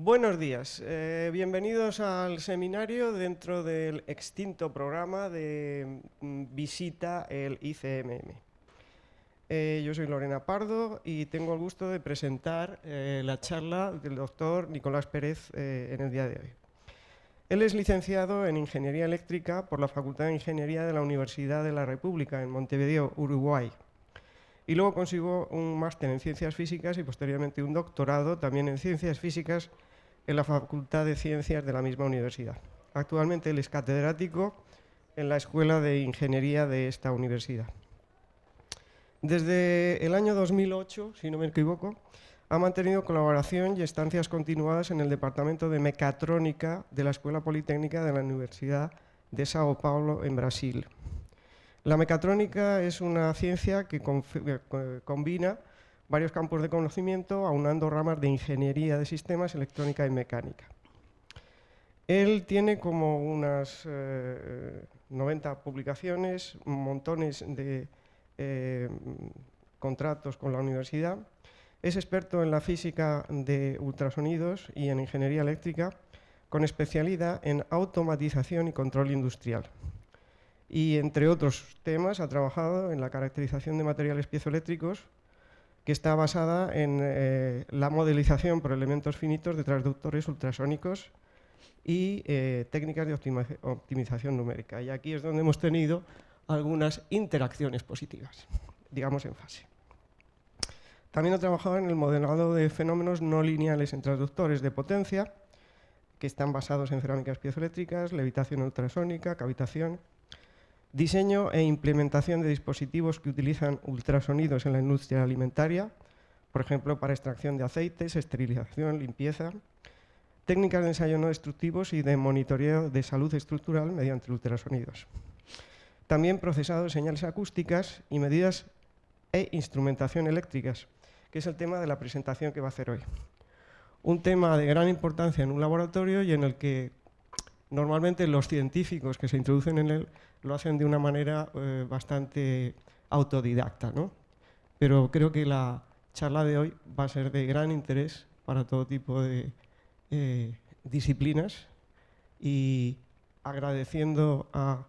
Buenos días, bienvenidos al seminario dentro del extinto programa de Visita el ICMM. Yo soy Lorena Pardo y tengo el gusto de presentar la charla del doctor Nicolás Pérez en el día de hoy. Él es licenciado en Ingeniería Eléctrica por la Facultad de Ingeniería de la Universidad de la República en Montevideo, Uruguay. Y luego consiguió un máster en Ciencias Físicas y posteriormente un doctorado también en Ciencias Físicas en la Facultad de Ciencias de la misma universidad. Actualmente él es catedrático en la Escuela de Ingeniería de esta universidad. Desde el año 2008, si no me equivoco, ha mantenido colaboración y estancias continuadas en el Departamento de Mecatrónica de la Escuela Politécnica de la Universidad de Sao Paulo, en Brasil. La mecatrónica es una ciencia que combina varios campos de conocimiento, aunando ramas de ingeniería de sistemas, electrónica y mecánica. Él tiene como unas 90 publicaciones, montones de contratos con la universidad. Es experto en la física de ultrasonidos y en ingeniería eléctrica, con especialidad en automatización y control industrial. Y entre otros temas ha trabajado en la caracterización de materiales piezoeléctricos, que está basada en la modelización por elementos finitos de transductores ultrasónicos y técnicas de optimización numérica. Y aquí es donde hemos tenido algunas interacciones positivas, digamos en fase. También ha trabajado en el modelado de fenómenos no lineales en transductores de potencia, que están basados en cerámicas piezoeléctricas, levitación ultrasónica, cavitación, diseño e implementación de dispositivos que utilizan ultrasonidos en la industria alimentaria, por ejemplo, para extracción de aceites, esterilización, limpieza, técnicas de ensayo no destructivos y de monitoreo de salud estructural mediante ultrasonidos. También procesado de señales acústicas y medidas e instrumentación eléctricas, que es el tema de la presentación que va a hacer hoy. Un tema de gran importancia en un laboratorio y en el que normalmente los científicos que se introducen en él lo hacen de una manera bastante autodidacta, ¿no? Pero creo que la charla de hoy va a ser de gran interés para todo tipo de disciplinas, y agradeciendo a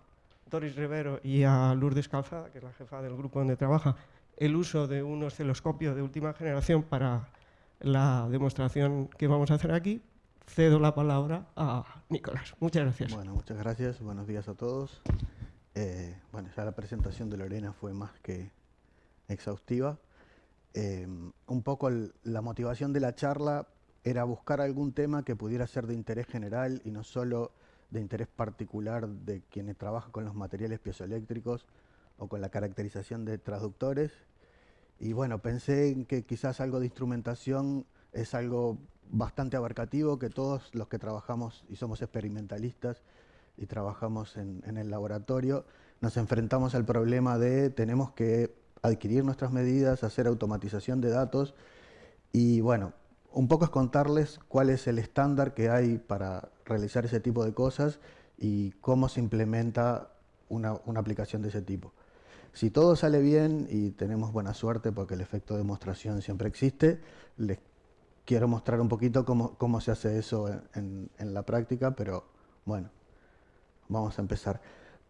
Doris Rivero y a Lourdes Calzada, que es la jefa del grupo donde trabaja, el uso de un osciloscopio de última generación para la demostración que vamos a hacer aquí. Cedo la palabra a Nicolás. Muchas gracias. Bueno, muchas gracias. Buenos días a todos. Bueno, ya la presentación de Lorena fue más que exhaustiva. Un poco la motivación de la charla era buscar algún tema que pudiera ser de interés general y no solo de interés particular de quienes trabajan con los materiales piezoeléctricos o con la caracterización de transductores. Y bueno, pensé en que quizás algo de instrumentación es algo bastante abarcativo, que todos los que trabajamos y somos experimentalistas y trabajamos en el laboratorio, nos enfrentamos al problema de tenemos que adquirir nuestras medidas, hacer automatización de datos y bueno, un poco es contarles cuál es el estándar que hay para realizar ese tipo de cosas y cómo se implementa una aplicación de ese tipo. Si todo sale bien y tenemos buena suerte, porque el efecto de demostración siempre existe, les quiero mostrar un poquito cómo se hace eso en la práctica, pero bueno, vamos a empezar.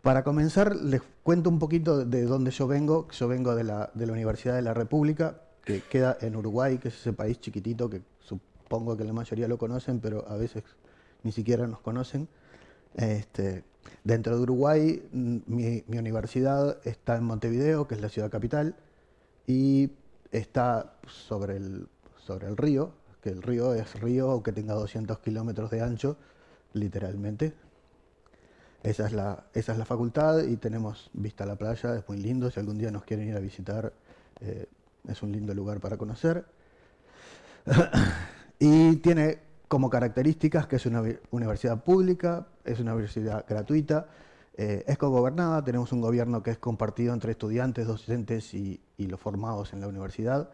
Para comenzar, les cuento un poquito de dónde yo vengo. Yo vengo de la Universidad de la República, que queda en Uruguay, que es ese país chiquitito que supongo que la mayoría lo conocen, pero a veces ni siquiera nos conocen. Dentro de Uruguay, mi universidad está en Montevideo, que es la ciudad capital, y está sobre el río, que el río es río que tenga 200 kilómetros de ancho, literalmente. Esa es la facultad y tenemos vista a la playa, es muy lindo, si algún día nos quieren ir a visitar, es un lindo lugar para conocer. Y tiene como características que es una universidad pública, es una universidad gratuita, es cogobernada, tenemos un gobierno que es compartido entre estudiantes, docentes y los formados en la universidad,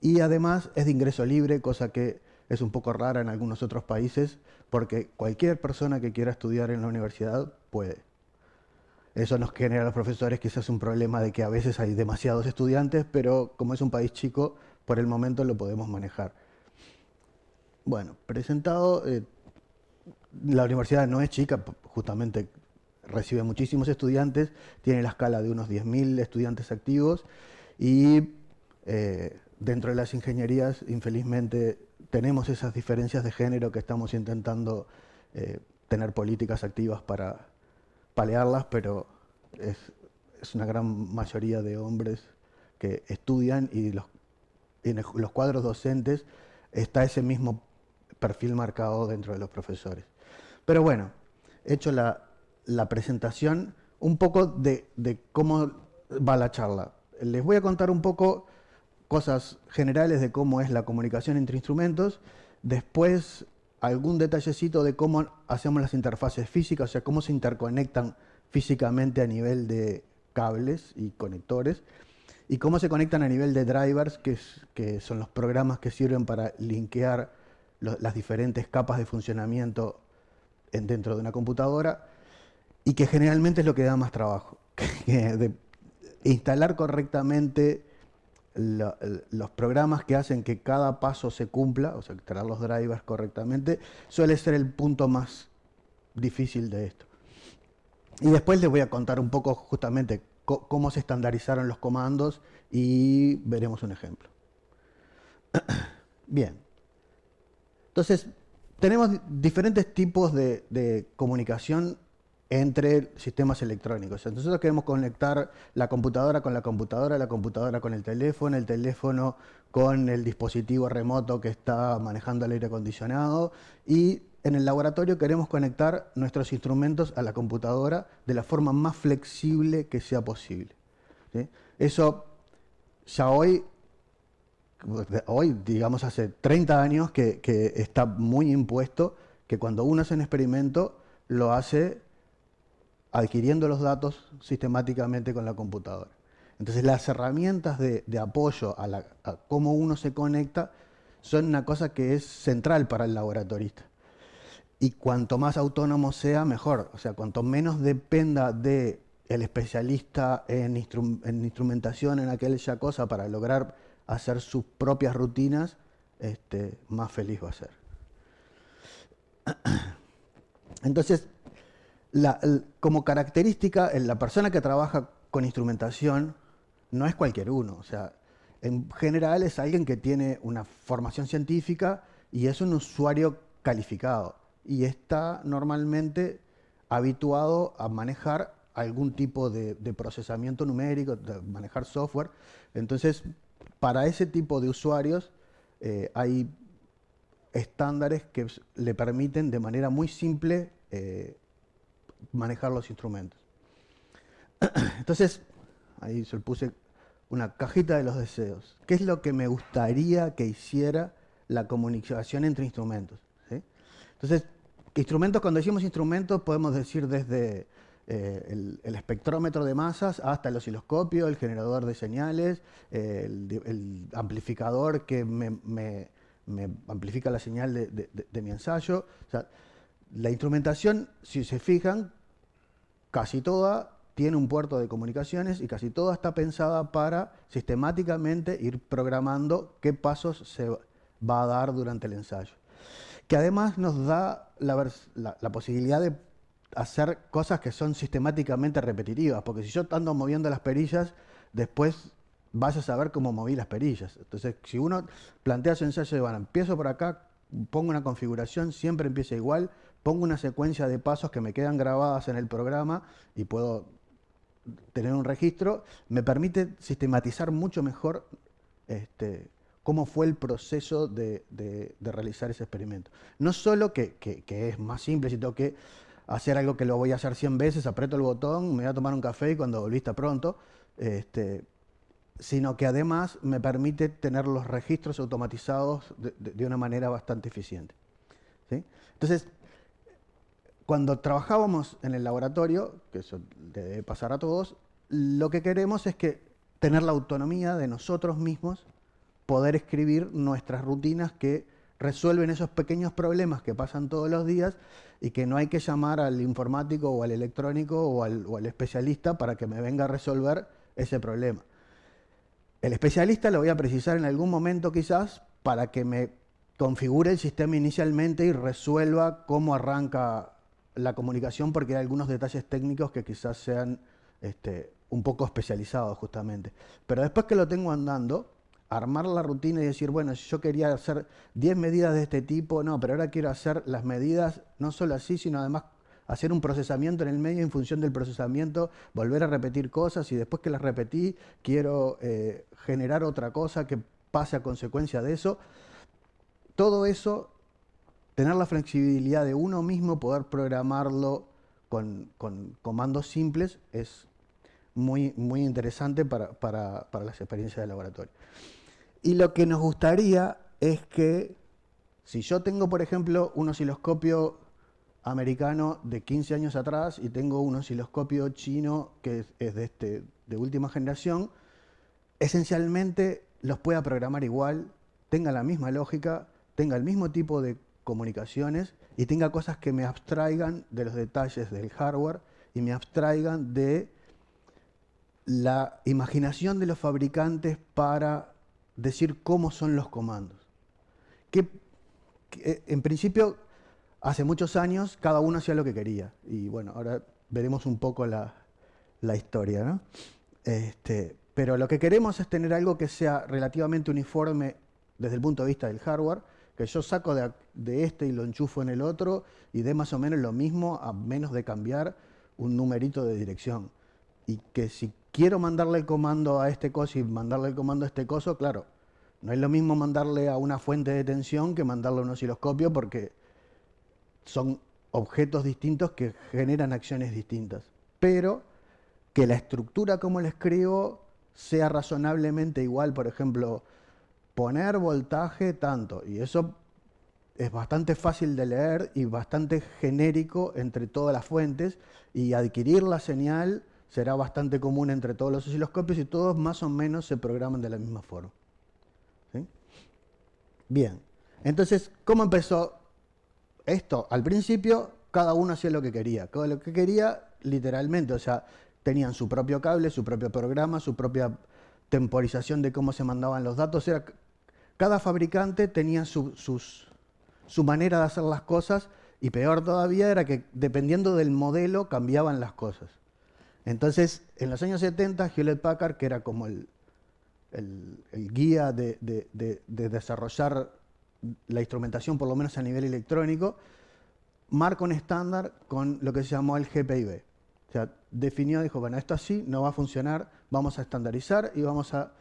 y además es de ingreso libre, cosa que es un poco rara en algunos otros países, porque cualquier persona que quiera estudiar en la universidad puede. Eso nos genera a los profesores quizás un problema de que a veces hay demasiados estudiantes, pero como es un país chico, por el momento lo podemos manejar. Bueno, presentado, la universidad no es chica, justamente recibe muchísimos estudiantes, tiene la escala de unos 10.000 estudiantes activos y dentro de las ingenierías, infelizmente, tenemos esas diferencias de género que estamos intentando tener políticas activas para paliarlas, pero es una gran mayoría de hombres que estudian y en los cuadros docentes está ese mismo perfil marcado dentro de los profesores. Pero bueno, hecho la presentación, un poco de cómo va la charla. Les voy a contar un poco cosas generales de cómo es la comunicación entre instrumentos, después algún detallecito de cómo hacemos las interfaces físicas, o sea, cómo se interconectan físicamente a nivel de cables y conectores, y cómo se conectan a nivel de drivers, que son los programas que sirven para linkear las diferentes capas de funcionamiento dentro de una computadora, y que generalmente es lo que da más trabajo. De instalar correctamente los programas que hacen que cada paso se cumpla, o sea, instalar los drivers correctamente, suele ser el punto más difícil de esto. Y después les voy a contar un poco justamente cómo se estandarizaron los comandos y veremos un ejemplo. Bien. Entonces, tenemos diferentes tipos de comunicación entre sistemas electrónicos. Entonces nosotros queremos conectar la computadora con el teléfono con el dispositivo remoto que está manejando el aire acondicionado, y en el laboratorio queremos conectar nuestros instrumentos a la computadora de la forma más flexible que sea posible, ¿sí? Eso ya hoy, digamos hace 30 años que está muy impuesto, que cuando uno hace un experimento lo hace adquiriendo los datos sistemáticamente con la computadora. Entonces las herramientas de apoyo a cómo uno se conecta son una cosa que es central para el laboratorista. Y cuanto más autónomo sea, mejor. O sea, cuanto menos dependa del especialista en instrumentación, en aquella cosa, para lograr hacer sus propias rutinas, más feliz va a ser. Entonces, como característica, la persona que trabaja con instrumentación no es cualquier uno. O sea, en general es alguien que tiene una formación científica y es un usuario calificado. Y está normalmente habituado a manejar algún tipo de procesamiento numérico, de manejar software. Entonces, para ese tipo de usuarios hay estándares que le permiten de manera muy simple manejar los instrumentos. Entonces, ahí se puse una cajita de los deseos. ¿Qué es lo que me gustaría que hiciera la comunicación entre instrumentos? ¿Sí? Entonces, instrumentos, cuando decimos instrumentos, podemos decir desde el espectrómetro de masas hasta el osciloscopio, el generador de señales, el amplificador que me amplifica la señal de mi ensayo. O sea, la instrumentación, si se fijan, casi toda tiene un puerto de comunicaciones y casi toda está pensada para sistemáticamente ir programando qué pasos se va a dar durante el ensayo. Que además nos da la posibilidad de hacer cosas que son sistemáticamente repetitivas, porque si yo ando moviendo las perillas, después vas a saber cómo moví las perillas. Entonces, si uno plantea su ensayo de, bueno, empiezo por acá, pongo una configuración, siempre empieza igual, pongo una secuencia de pasos que me quedan grabadas en el programa y puedo tener un registro, me permite sistematizar mucho mejor cómo fue el proceso de realizar ese experimento. No solo que es más simple, si tengo que hacer algo que lo voy a hacer 100 veces, aprieto el botón, me voy a tomar un café y cuando volví está pronto, sino que además me permite tener los registros automatizados de una manera bastante eficiente, ¿sí? Entonces, cuando trabajábamos en el laboratorio, que eso debe pasar a todos, lo que queremos es tener la autonomía de nosotros mismos, poder escribir nuestras rutinas que resuelven esos pequeños problemas que pasan todos los días y que no hay que llamar al informático o al electrónico o al especialista para que me venga a resolver ese problema. El especialista lo voy a precisar en algún momento quizás para que me configure el sistema inicialmente y resuelva cómo arranca la comunicación, porque hay algunos detalles técnicos que quizás sean un poco especializados justamente. Pero después que lo tengo andando, armar la rutina y decir, bueno, si yo quería hacer 10 medidas de este tipo, no, pero ahora quiero hacer las medidas no solo así, sino además hacer un procesamiento en el medio, en función del procesamiento, volver a repetir cosas, y después que las repetí, quiero generar otra cosa que pase a consecuencia de eso. Todo eso, tener la flexibilidad de uno mismo, poder programarlo con comandos simples, es muy, muy interesante para las experiencias de laboratorio. Y lo que nos gustaría es que, si yo tengo, por ejemplo, un osciloscopio americano de 15 años atrás y tengo un osciloscopio chino que es de última generación, esencialmente los pueda programar igual, tenga la misma lógica, tenga el mismo tipo de comunicaciones y tenga cosas que me abstraigan de los detalles del hardware y me abstraigan de la imaginación de los fabricantes para decir cómo son los comandos. Que en principio, hace muchos años, cada uno hacía lo que quería. Y bueno, ahora veremos un poco la historia, ¿no? Pero lo que queremos es tener algo que sea relativamente uniforme desde el punto de vista del hardware, que yo saco de este y lo enchufo en el otro y dé más o menos lo mismo, a menos de cambiar un numerito de dirección. Y que si quiero mandarle el comando a este coso y mandarle el comando a este coso, claro, no es lo mismo mandarle a una fuente de tensión que mandarle a un osciloscopio, porque son objetos distintos que generan acciones distintas. Pero que la estructura como la escribo sea razonablemente igual. Por ejemplo, poner voltaje tanto, y eso es bastante fácil de leer y bastante genérico entre todas las fuentes, y adquirir la señal será bastante común entre todos los osciloscopios y todos más o menos se programan de la misma forma. ¿Sí? Bien, entonces, ¿cómo empezó esto? Al principio, cada uno hacía lo que quería. Lo que quería, literalmente, o sea, tenían su propio cable, su propio programa, su propia temporización de cómo se mandaban los datos. Cada fabricante tenía su manera de hacer las cosas, y peor todavía era que dependiendo del modelo cambiaban las cosas. Entonces, en los años 70, Hewlett Packard, que era como el guía de desarrollar la instrumentación, por lo menos a nivel electrónico, marca un estándar con lo que se llamó el GPIB. O sea, definió, dijo, bueno, esto así no va a funcionar, vamos a estandarizar y vamos a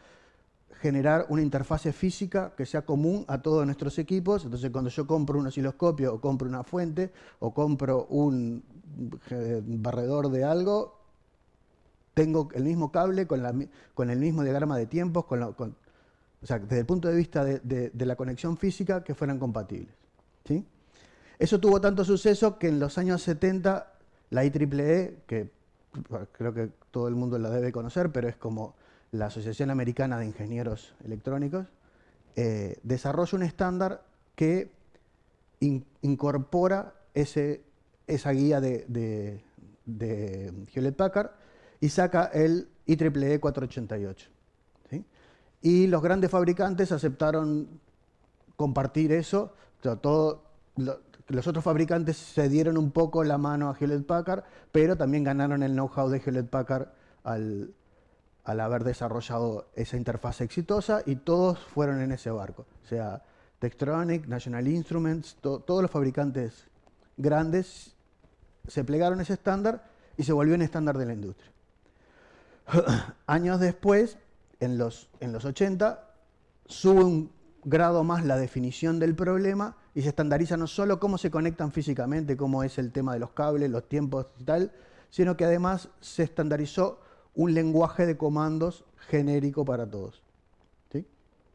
generar una interfase física que sea común a todos nuestros equipos. Entonces, cuando yo compro un osciloscopio o compro una fuente o compro un barredor de algo, tengo el mismo cable con el mismo diagrama de tiempos, o sea, desde el punto de vista de la conexión física, que fueran compatibles. ¿Sí? Eso tuvo tanto suceso que en los años 70 la IEEE, que creo que todo el mundo la debe conocer, pero es como la Asociación Americana de Ingenieros Electrónicos, desarrolla un estándar que incorpora esa guía de Hewlett Packard y saca el IEEE 488. ¿Sí? Y los grandes fabricantes aceptaron compartir eso. O sea, los otros fabricantes se dieron un poco la mano a Hewlett Packard, pero también ganaron el know-how de Hewlett Packard al haber desarrollado esa interfaz exitosa, y todos fueron en ese barco. O sea, Tektronix, National Instruments, todos los fabricantes grandes se plegaron a ese estándar y se volvió un estándar de la industria. Años después, en los 80, sube un grado más la definición del problema y se estandariza no solo cómo se conectan físicamente, cómo es el tema de los cables, los tiempos y tal, sino que además se estandarizó un lenguaje de comandos genérico para todos. ¿Sí?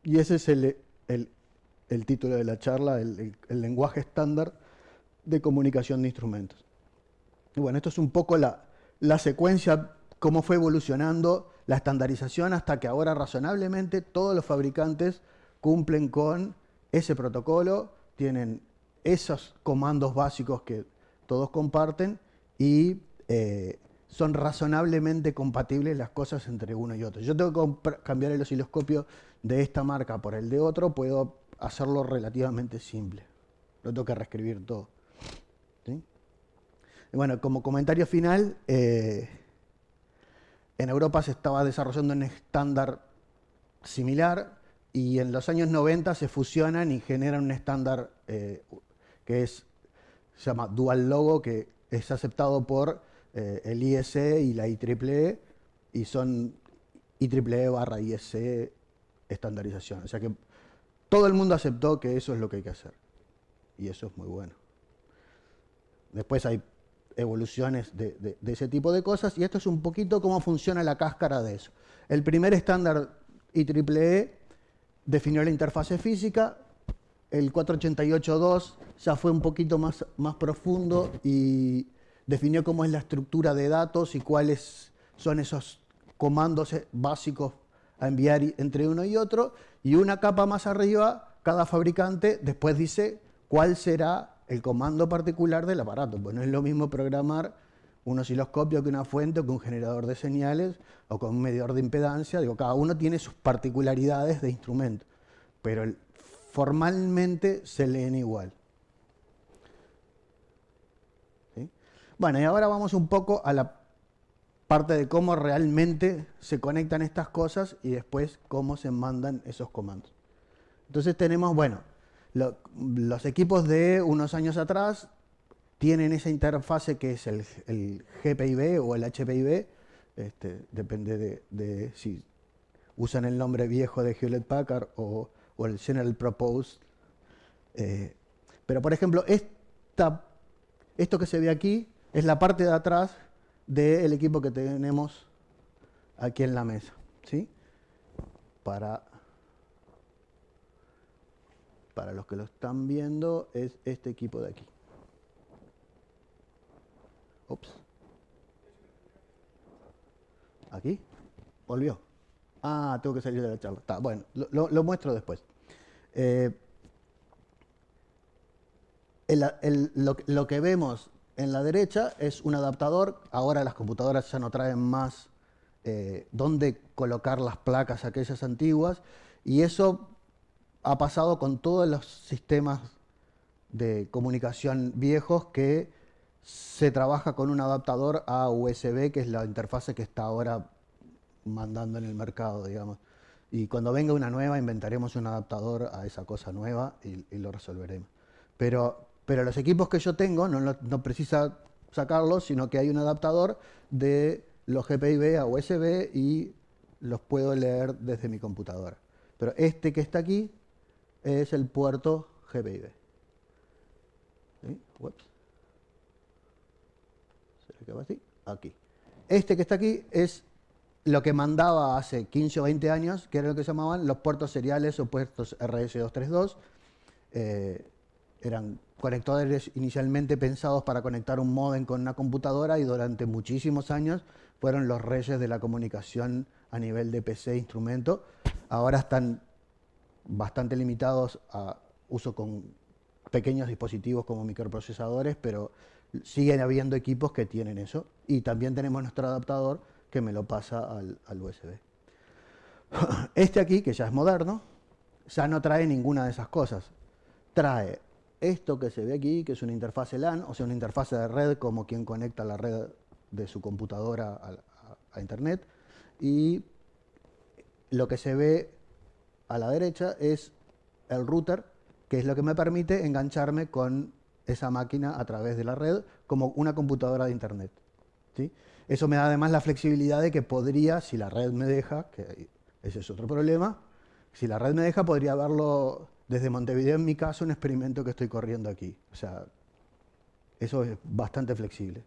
Y ese es el título de la charla, el lenguaje estándar de comunicación de instrumentos. Y bueno, esto es un poco la secuencia, cómo fue evolucionando la estandarización hasta que ahora razonablemente todos los fabricantes cumplen con ese protocolo, tienen esos comandos básicos que todos comparten y son razonablemente compatibles las cosas entre uno y otro. Yo tengo que cambiar el osciloscopio de esta marca por el de otro, puedo hacerlo relativamente simple. No tengo que reescribir todo. ¿Sí? Y bueno, como comentario final, en Europa se estaba desarrollando un estándar similar y en los años 90 se fusionan y generan un estándar que se llama Dual Logo, que es aceptado por el ISE y la IEEE, y son IEEE/ISE estandarización. O sea que todo el mundo aceptó que eso es lo que hay que hacer. Y eso es muy bueno. Después hay evoluciones de ese tipo de cosas, y esto es un poquito cómo funciona la cáscara de eso. El primer estándar IEEE definió la interfase física, el 488.2 ya fue un poquito más profundo y definió cómo es la estructura de datos y cuáles son esos comandos básicos a enviar entre uno y otro, y una capa más arriba, cada fabricante después dice cuál será el comando particular del aparato. Pues no es lo mismo programar un osciloscopio que una fuente o que un generador de señales o con un medidor de impedancia. Digo, cada uno tiene sus particularidades de instrumento, pero formalmente se leen igual. ¿Sí? Bueno, y ahora vamos un poco a la parte de cómo realmente se conectan estas cosas y después cómo se mandan esos comandos. Entonces tenemos, bueno, los equipos de unos años atrás tienen esa interfase que es el GPIB o el HPIB, depende de si usan el nombre viejo de Hewlett Packard o el General Purpose. Pero por ejemplo, esto que se ve aquí es la parte de atrás del equipo que tenemos aquí en la mesa, ¿sí? Para los que lo están viendo, es este equipo de aquí. Ups. ¿Aquí? ¿Volvió? Ah, tengo que salir de la charla. Está, bueno, lo muestro después. Lo que vemos en la derecha es un adaptador. Ahora las computadoras ya no traen más dónde colocar las placas aquellas antiguas, y eso ha pasado con todos los sistemas de comunicación viejos, que se trabaja con un adaptador a USB, que es la interfase que está ahora mandando en el mercado, digamos. Y cuando venga una nueva, inventaremos un adaptador a esa cosa nueva y lo resolveremos. Pero los equipos que yo tengo no precisa sacarlos, sino que hay un adaptador de los GPIB a USB y los puedo leer desde mi computadora. Pero este que está aquí es el puerto GPIB. ¿Sí? Ups. ¿Será que va así? Aquí. Este que está aquí es lo que mandaba hace 15 o 20 años, que era lo que se llamaban los puertos seriales o puertos RS-232. Eran conectores inicialmente pensados para conectar un módem con una computadora, y durante muchísimos años fueron los reyes de la comunicación a nivel de PC e instrumento. Ahora están bastante limitados a uso con pequeños dispositivos como microprocesadores, pero siguen habiendo equipos que tienen eso. Y también tenemos nuestro adaptador que me lo pasa al USB. Este aquí, que ya es moderno, ya no trae ninguna de esas cosas. Trae esto que se ve aquí, que es una interfase LAN, o sea, una interfase de red, como quien conecta la red de su computadora a Internet. Y lo que se ve a la derecha es el router, que es lo que me permite engancharme con esa máquina a través de la red como una computadora de Internet. ¿Sí? Eso me da además la flexibilidad de que podría, si la red me deja, que ese es otro problema, si la red me deja, podría verlo desde Montevideo, en mi caso, un experimento que estoy corriendo aquí. O sea, eso es bastante flexible.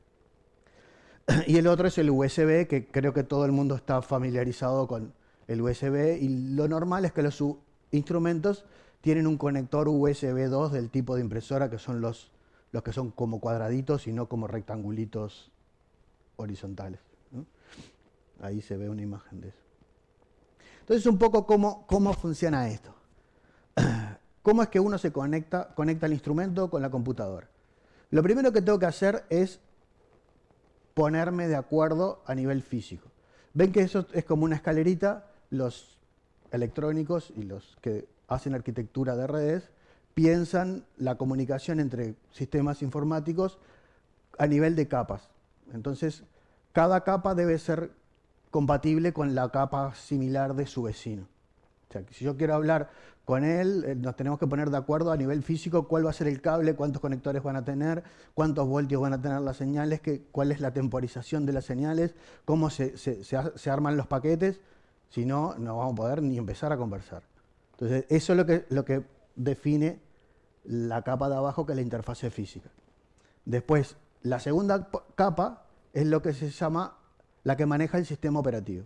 Y el otro es el USB, que creo que todo el mundo está familiarizado con el USB, y lo normal es que los instrumentos tienen un conector USB 2 del tipo de impresora, que son los que son como cuadraditos y no como rectangulitos horizontales, ¿no? Ahí se ve una imagen de eso. Entonces, un poco cómo funciona esto. ¿Cómo es que uno se conecta el instrumento con la computadora? Lo primero que tengo que hacer es ponerme de acuerdo a nivel físico. Ven que eso es como una escalerita. Los electrónicos y los que hacen arquitectura de redes, piensan la comunicación entre sistemas informáticos a nivel de capas. Entonces, cada capa debe ser compatible con la capa similar de su vecino. O sea, que si yo quiero hablar con él, nos tenemos que poner de acuerdo a nivel físico cuál va a ser el cable, cuántos conectores van a tener, cuántos voltios van a tener las señales, cuál es la temporización de las señales, cómo se arman los paquetes. Si no, no vamos a poder ni empezar a conversar. Entonces, eso es lo que define la capa de abajo, que es la interfase física. Después, la segunda capa es lo que se llama la que maneja el sistema operativo.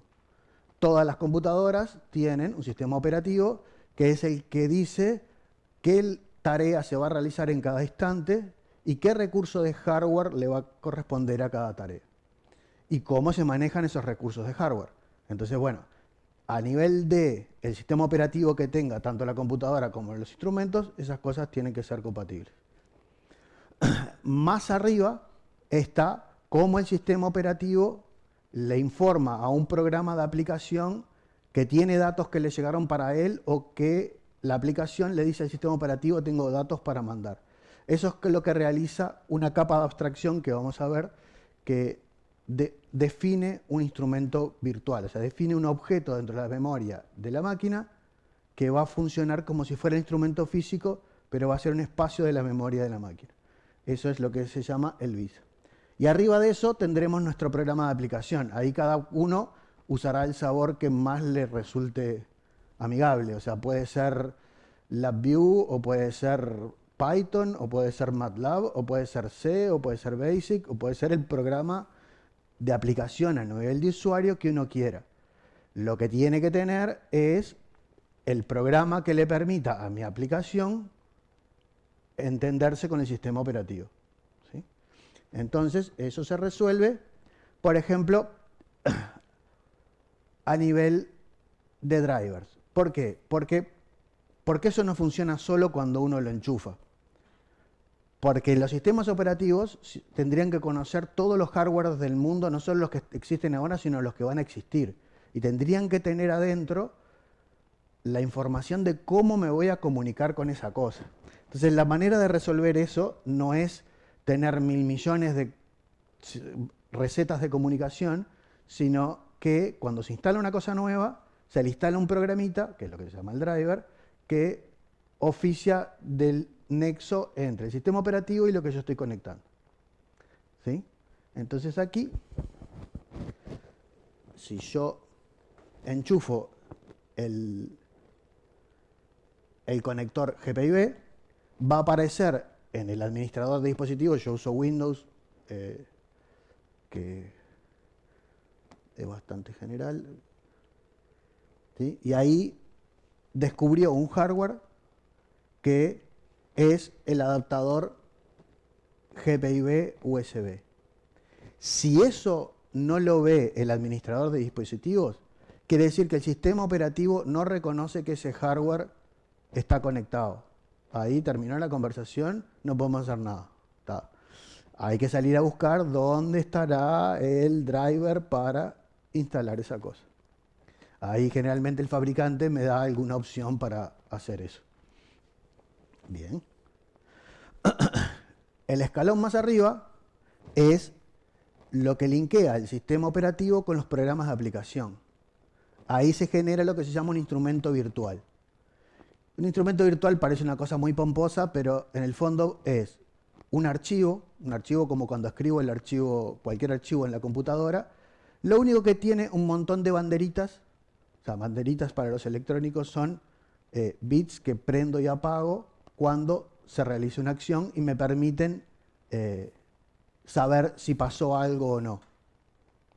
Todas las computadoras tienen un sistema operativo que es el que dice qué tarea se va a realizar en cada instante y qué recurso de hardware le va a corresponder a cada tarea. Y cómo se manejan esos recursos de hardware. Entonces, bueno, a nivel del sistema operativo que tenga tanto la computadora como los instrumentos, esas cosas tienen que ser compatibles. Más arriba está cómo el sistema operativo le informa a un programa de aplicación que tiene datos que le llegaron para él o que la aplicación le dice al sistema operativo: tengo datos para mandar. Eso es lo que realiza una capa de abstracción que vamos a ver, que define un instrumento virtual, o sea, define un objeto dentro de la memoria de la máquina que va a funcionar como si fuera el instrumento físico, pero va a ser un espacio de la memoria de la máquina. Eso es lo que se llama el BIS. Y arriba de eso tendremos nuestro programa de aplicación. Ahí cada uno usará el sabor que más le resulte amigable. O sea, puede ser LabVIEW, o puede ser Python, o puede ser MATLAB, o puede ser C, o puede ser BASIC, o puede ser el programa de aplicación a nivel de usuario que uno quiera. Lo que tiene que tener es el programa que le permita a mi aplicación entenderse con el sistema operativo. ¿Sí? Entonces, eso se resuelve, por ejemplo, a nivel de drivers. ¿Por qué? Porque eso no funciona solo cuando uno lo enchufa. Porque los sistemas operativos tendrían que conocer todos los hardware del mundo, no solo los que existen ahora, sino los que van a existir. Y tendrían que tener adentro la información de cómo me voy a comunicar con esa cosa. Entonces, la manera de resolver eso no es tener 1000 millones de recetas de comunicación, sino que cuando se instala una cosa nueva, se le instala un programita, que es lo que se llama el driver, que oficia del nexo entre el sistema operativo y lo que yo estoy conectando. ¿Sí? Entonces aquí, si yo enchufo el conector GPIB, va a aparecer en el administrador de dispositivos. Yo uso Windows, que es bastante general. ¿Sí? Y ahí descubrió un hardware que es el adaptador GPIB USB. Si eso no lo ve el administrador de dispositivos, quiere decir que el sistema operativo no reconoce que ese hardware está conectado. Ahí terminó la conversación, no podemos hacer nada. Está. Hay que salir a buscar dónde estará el driver para instalar esa cosa. Ahí generalmente el fabricante me da alguna opción para hacer eso. Bien. El escalón más arriba es lo que linkea el sistema operativo con los programas de aplicación. Ahí se genera lo que se llama un instrumento virtual. Un instrumento virtual parece una cosa muy pomposa, pero en el fondo es un archivo como cuando escribo cualquier archivo en la computadora. Lo único que tiene un montón de banderitas, o sea, banderitas para los electrónicos son bits que prendo y apago cuando se realiza una acción y me permiten saber si pasó algo o no.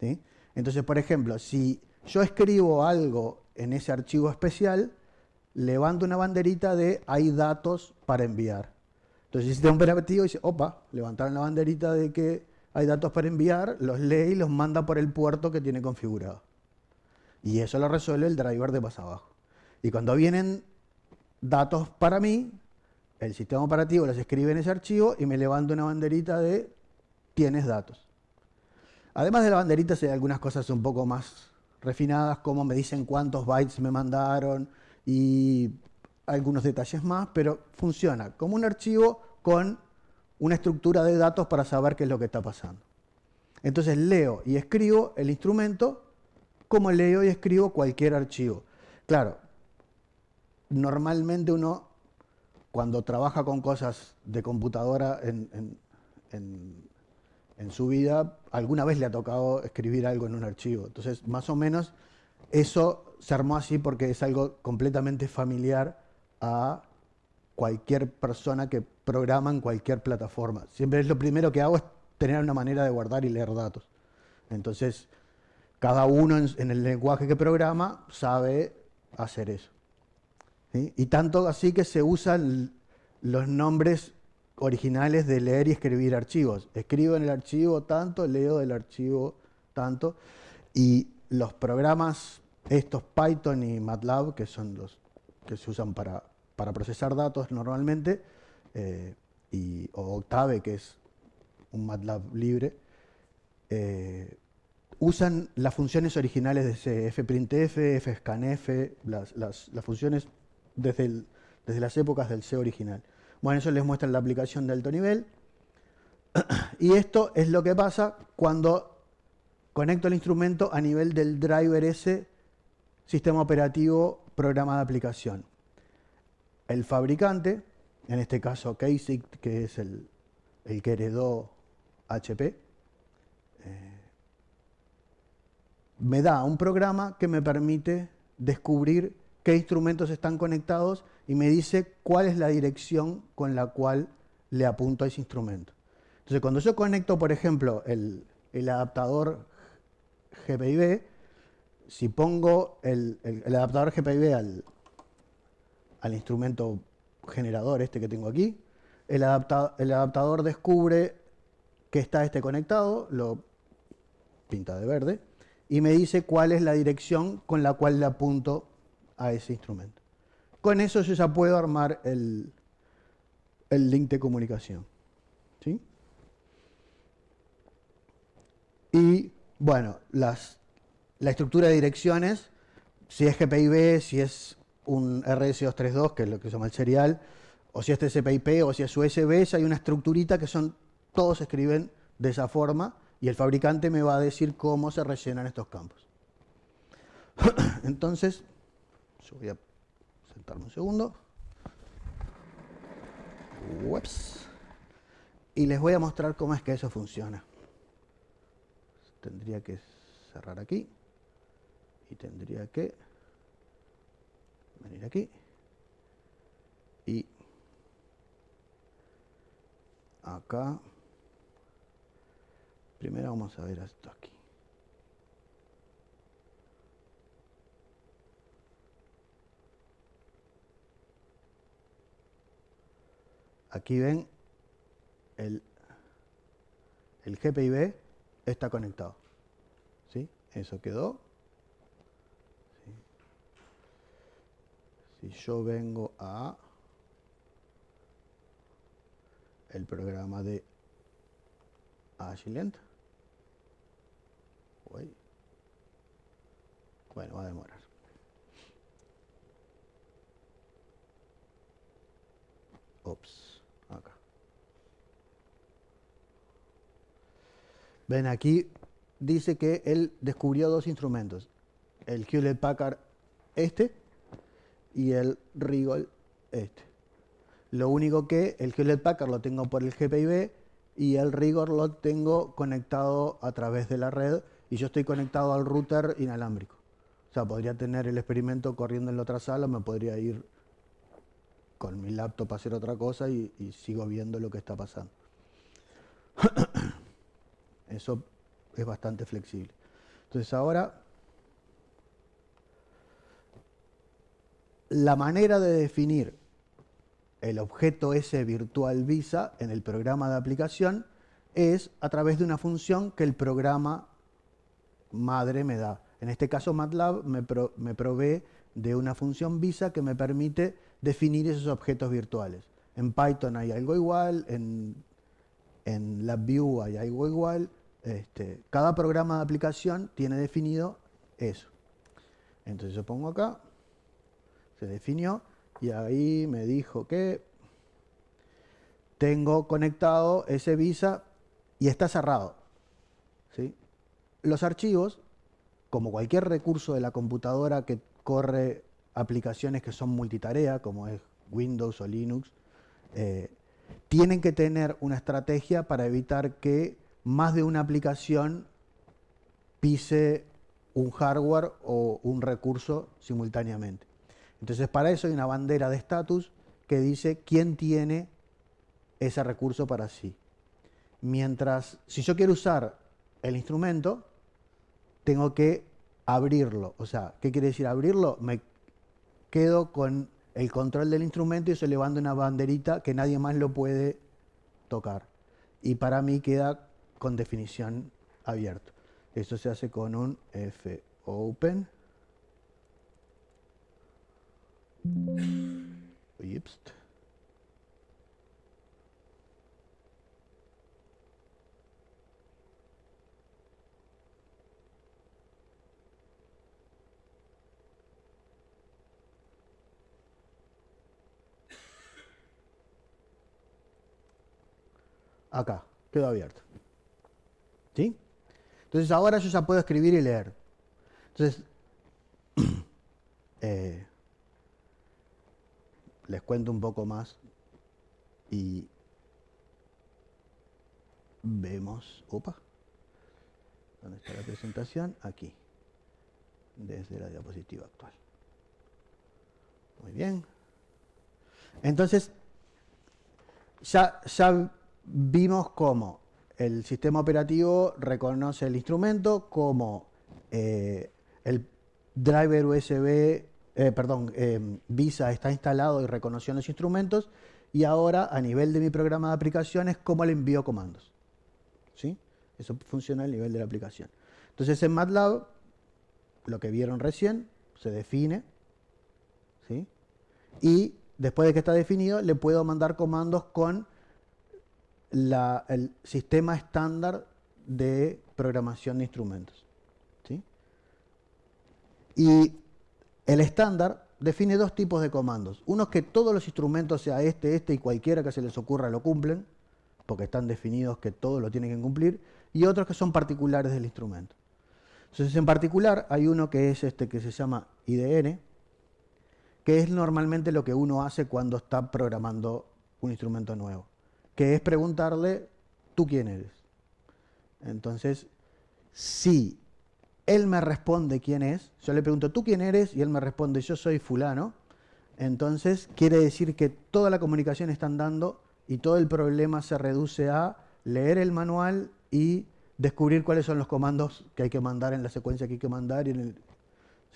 ¿Sí? Entonces, por ejemplo, si yo escribo algo en ese archivo especial, levanto una banderita de hay datos para enviar. Entonces el sistema operativo dice, opa, levantaron la banderita de que hay datos para enviar, los lee y los manda por el puerto que tiene configurado. Y eso lo resuelve el driver de más abajo. Y cuando vienen datos para mí, el sistema operativo los escribe en ese archivo y me levanta una banderita de tienes datos. Además de la banderita, hay algunas cosas un poco más refinadas, como me dicen cuántos bytes me mandaron y algunos detalles más, pero funciona como un archivo con una estructura de datos para saber qué es lo que está pasando. Entonces leo y escribo el instrumento como leo y escribo cualquier archivo. Claro, normalmente uno, cuando trabaja con cosas de computadora en su vida, alguna vez le ha tocado escribir algo en un archivo. Entonces, más o menos, eso se armó así porque es algo completamente familiar a cualquier persona que programa en cualquier plataforma. Siempre es lo primero que hago es tener una manera de guardar y leer datos. Entonces, cada uno en el lenguaje que programa sabe hacer eso. ¿Sí? Y tanto así que se usan los nombres originales de leer y escribir archivos. Escribo en el archivo tanto, leo del archivo tanto. Y los programas, estos Python y MATLAB, que son los que se usan para procesar datos normalmente, o Octave, que es un MATLAB libre, usan las funciones originales de C, fprintf, fscanf, las funciones desde las épocas del C original. Bueno, eso les muestra la aplicación de alto nivel. Y esto es lo que pasa cuando conecto el instrumento a nivel del driver S, sistema operativo, programa de aplicación. El fabricante, en este caso Casey, que es el que heredó HP, me da un programa que me permite descubrir qué instrumentos están conectados y me dice cuál es la dirección con la cual le apunto a ese instrumento. Entonces, cuando yo conecto, por ejemplo, el adaptador GPIB, si pongo el adaptador GPIB al instrumento generador este que tengo aquí, el adaptador descubre que está conectado, lo pinta de verde, y me dice cuál es la dirección con la cual le apunto a ese instrumento. Con eso yo ya puedo armar el link de comunicación. ¿Sí? Y bueno, la estructura de direcciones, si es GPIB, si es un RS232, que es lo que se llama el serial, o si es TCP/IP, o si es USB, ya hay una estructurita que todos se escriben de esa forma, y el fabricante me va a decir cómo se rellenan estos campos. Entonces, yo voy a sentarme un segundo. Ups. Y les voy a mostrar cómo es que eso funciona. Tendría que cerrar aquí. Y tendría que venir aquí. Y acá. Primero vamos a ver esto aquí. Aquí ven el GPIB está conectado. ¿Sí? Eso quedó. ¿Sí? Si yo vengo a el programa de Agilent, bueno, va a demorar. Ops, acá. Ven aquí, dice que él descubrió dos instrumentos, el Hewlett Packard y el Rigol Lo único que el Hewlett Packard lo tengo por el GPIB y el Rigol lo tengo conectado a través de la red y yo estoy conectado al router inalámbrico. O sea, podría tener el experimento corriendo en la otra sala, me podría ir con mi laptop a hacer otra cosa y sigo viendo lo que está pasando. Eso es bastante flexible. Entonces ahora, la manera de definir el objeto S virtual Visa en el programa de aplicación es a través de una función que el programa madre me da. En este caso MATLAB me provee de una función Visa que me permite definir esos objetos virtuales. En Python hay algo igual, en LabVIEW hay algo igual. Cada programa de aplicación tiene definido eso. Entonces yo pongo acá, se definió, Y ahí me dijo que tengo conectado ese Visa y está cerrado, ¿sí? Los archivos, como cualquier recurso de la computadora que corre aplicaciones que son multitarea, como es Windows o Linux, tienen que tener una estrategia para evitar que más de una aplicación pise un hardware o un recurso simultáneamente. Entonces, para eso hay una bandera de estatus que dice quién tiene ese recurso para sí. Mientras, si yo quiero usar el instrumento, tengo que abrirlo. O sea, ¿qué quiere decir abrirlo? Me quedo con el control del instrumento y eso levanta una banderita que nadie más lo puede tocar. Y para mí queda con definición abierto. Eso se hace con un fopen. Ups. Acá, quedó abierto. ¿Sí? Entonces ahora yo ya puedo escribir y leer. Entonces, les cuento un poco más y vemos. Opa, ¿dónde está la presentación? Aquí, desde la diapositiva actual. Muy bien. Entonces, ya vimos cómo el sistema operativo reconoce el instrumento, cómo el driver USB, Visa está instalado y reconoció los instrumentos, y ahora a nivel de mi programa de aplicaciones, cómo le envío comandos. ¿Sí? Eso funciona a nivel de la aplicación. Entonces en MATLAB, lo que vieron recién, se define, ¿sí? Y después de que está definido, le puedo mandar comandos con el sistema estándar de programación de instrumentos. ¿Sí? Y el estándar define dos tipos de comandos. Uno es que todos los instrumentos, sea este y cualquiera que se les ocurra, lo cumplen, porque están definidos que todos lo tienen que cumplir, y otros que son particulares del instrumento. Entonces, en particular, hay uno que es este que se llama IDN, que es normalmente lo que uno hace cuando está programando un instrumento nuevo, que es preguntarle, ¿tú quién eres? Entonces, si él me responde quién es, yo le pregunto, ¿tú quién eres? Y él me responde, yo soy fulano. Entonces, quiere decir que toda la comunicación está andando y todo el problema se reduce a leer el manual y descubrir cuáles son los comandos que hay que mandar en la secuencia que hay que mandar.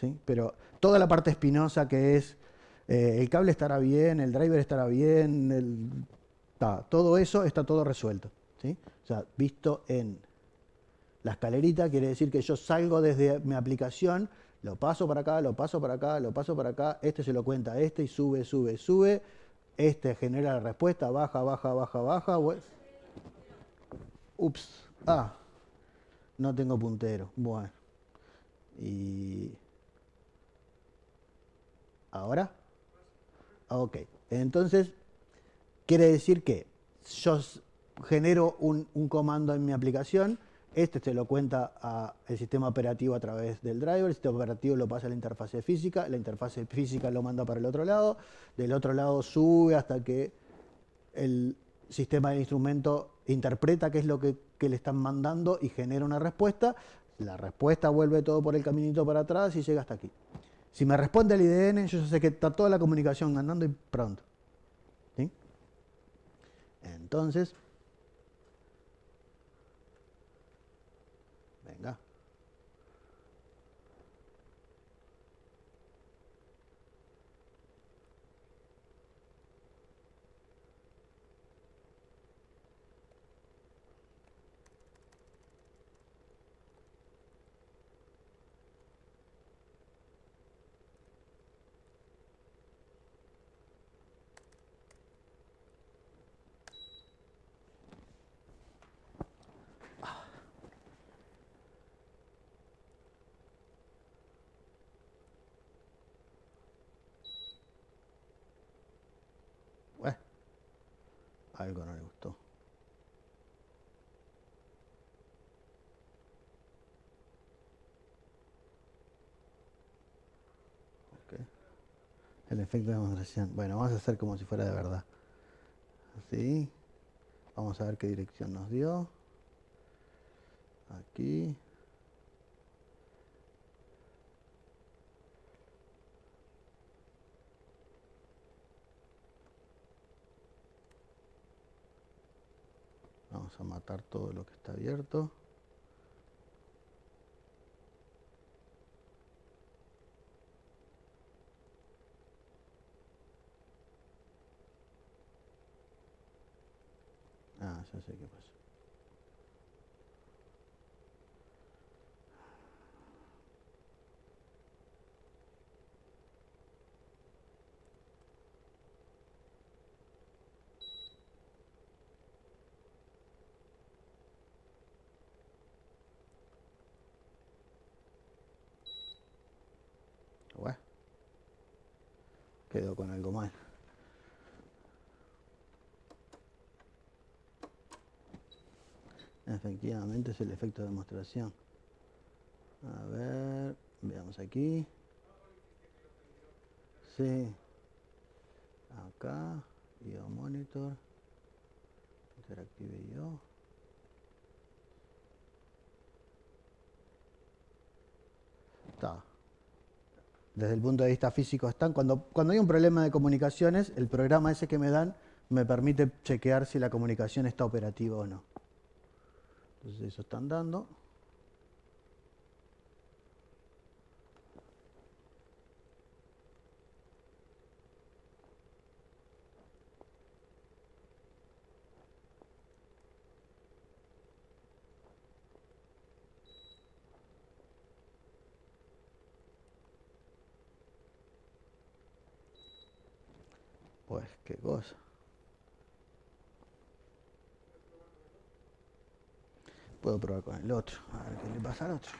¿Sí? Pero toda la parte espinosa que es, el cable estará bien, el driver estará bien, todo eso está todo resuelto. ¿Sí? O sea, visto en la escalerita quiere decir que yo salgo desde mi aplicación, lo paso para acá, lo paso para acá, lo paso para acá, este se lo cuenta a este y sube, sube, sube, este genera la respuesta, baja, baja, baja, baja. Ups, no tengo puntero. Bueno, y ahora, ok, entonces quiere decir que yo genero un comando en mi aplicación, este se lo cuenta al sistema operativo a través del driver, el sistema operativo lo pasa a la interfase física, la interfase física lo manda para el otro lado, del otro lado sube hasta que el sistema del instrumento interpreta qué es lo que le están mandando y genera una respuesta, la respuesta vuelve todo por el caminito para atrás y llega hasta aquí. Si me responde el IDN, yo ya sé que está toda la comunicación andando y pronto. ¿Sí? Entonces, venga. algo no le gustó. Okay. El efecto de demostración. Bueno, vamos a hacer como si fuera de verdad. Así. Vamos a ver qué dirección nos dio. Aquí. Vamos a matar todo lo que está abierto. Ah, ya sé qué pasa. Bueno, quedó con algo mal. Efectivamente es el efecto de demostración. A ver, veamos aquí. Sí. Acá, IO Monitor. Interactive IO. Está. Desde el punto de vista físico están. Cuando hay un problema de comunicaciones, el programa ese que me dan me permite chequear si la comunicación está operativa o no. Entonces eso están dando. Pues qué cosa. Puedo probar con el otro. A ver qué le pasa al otro.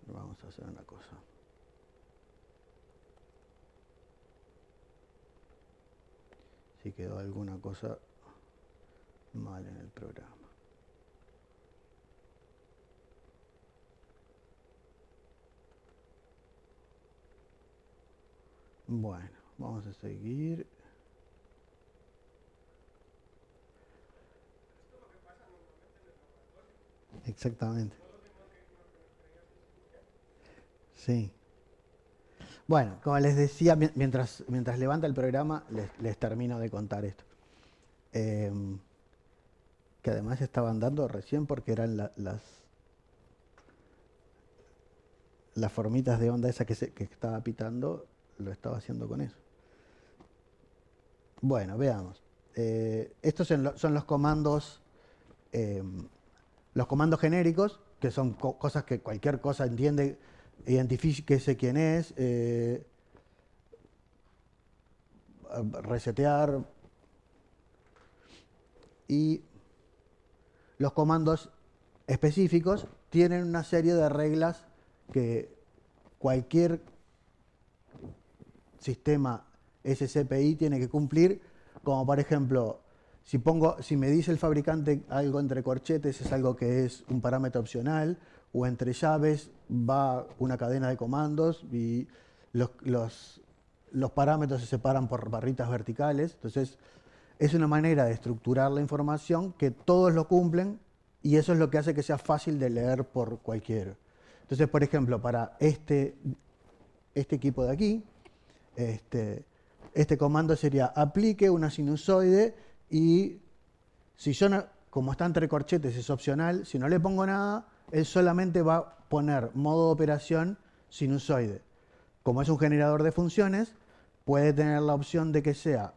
Vamos a hacer una cosa. Si quedó alguna cosa mal en el programa. Bueno, vamos a seguir. Exactamente. Sí. Bueno, como les decía, mientras levanta el programa, les termino de contar esto. Que además estaban dando recién porque eran las formitas de onda esa que estaba pitando, lo estaba haciendo con eso. Bueno, veamos. Estos son los comandos genéricos, que son cosas que cualquier cosa entiende, identifíquese quién es, resetear. Y los comandos específicos tienen una serie de reglas que cualquier sistema SCPI tiene que cumplir, como por ejemplo, si me dice el fabricante algo entre corchetes, es algo que es un parámetro opcional, o entre llaves va una cadena de comandos y los parámetros se separan por barritas verticales. Entonces, es una manera de estructurar la información que todos lo cumplen y eso es lo que hace que sea fácil de leer por cualquiera. Entonces, por ejemplo, para este equipo de aquí, este comando sería aplique una sinusoide y si yo no, como está entre corchetes es opcional, si no le pongo nada, él solamente va a poner modo de operación sinusoide. Como es un generador de funciones, puede tener la opción de que sea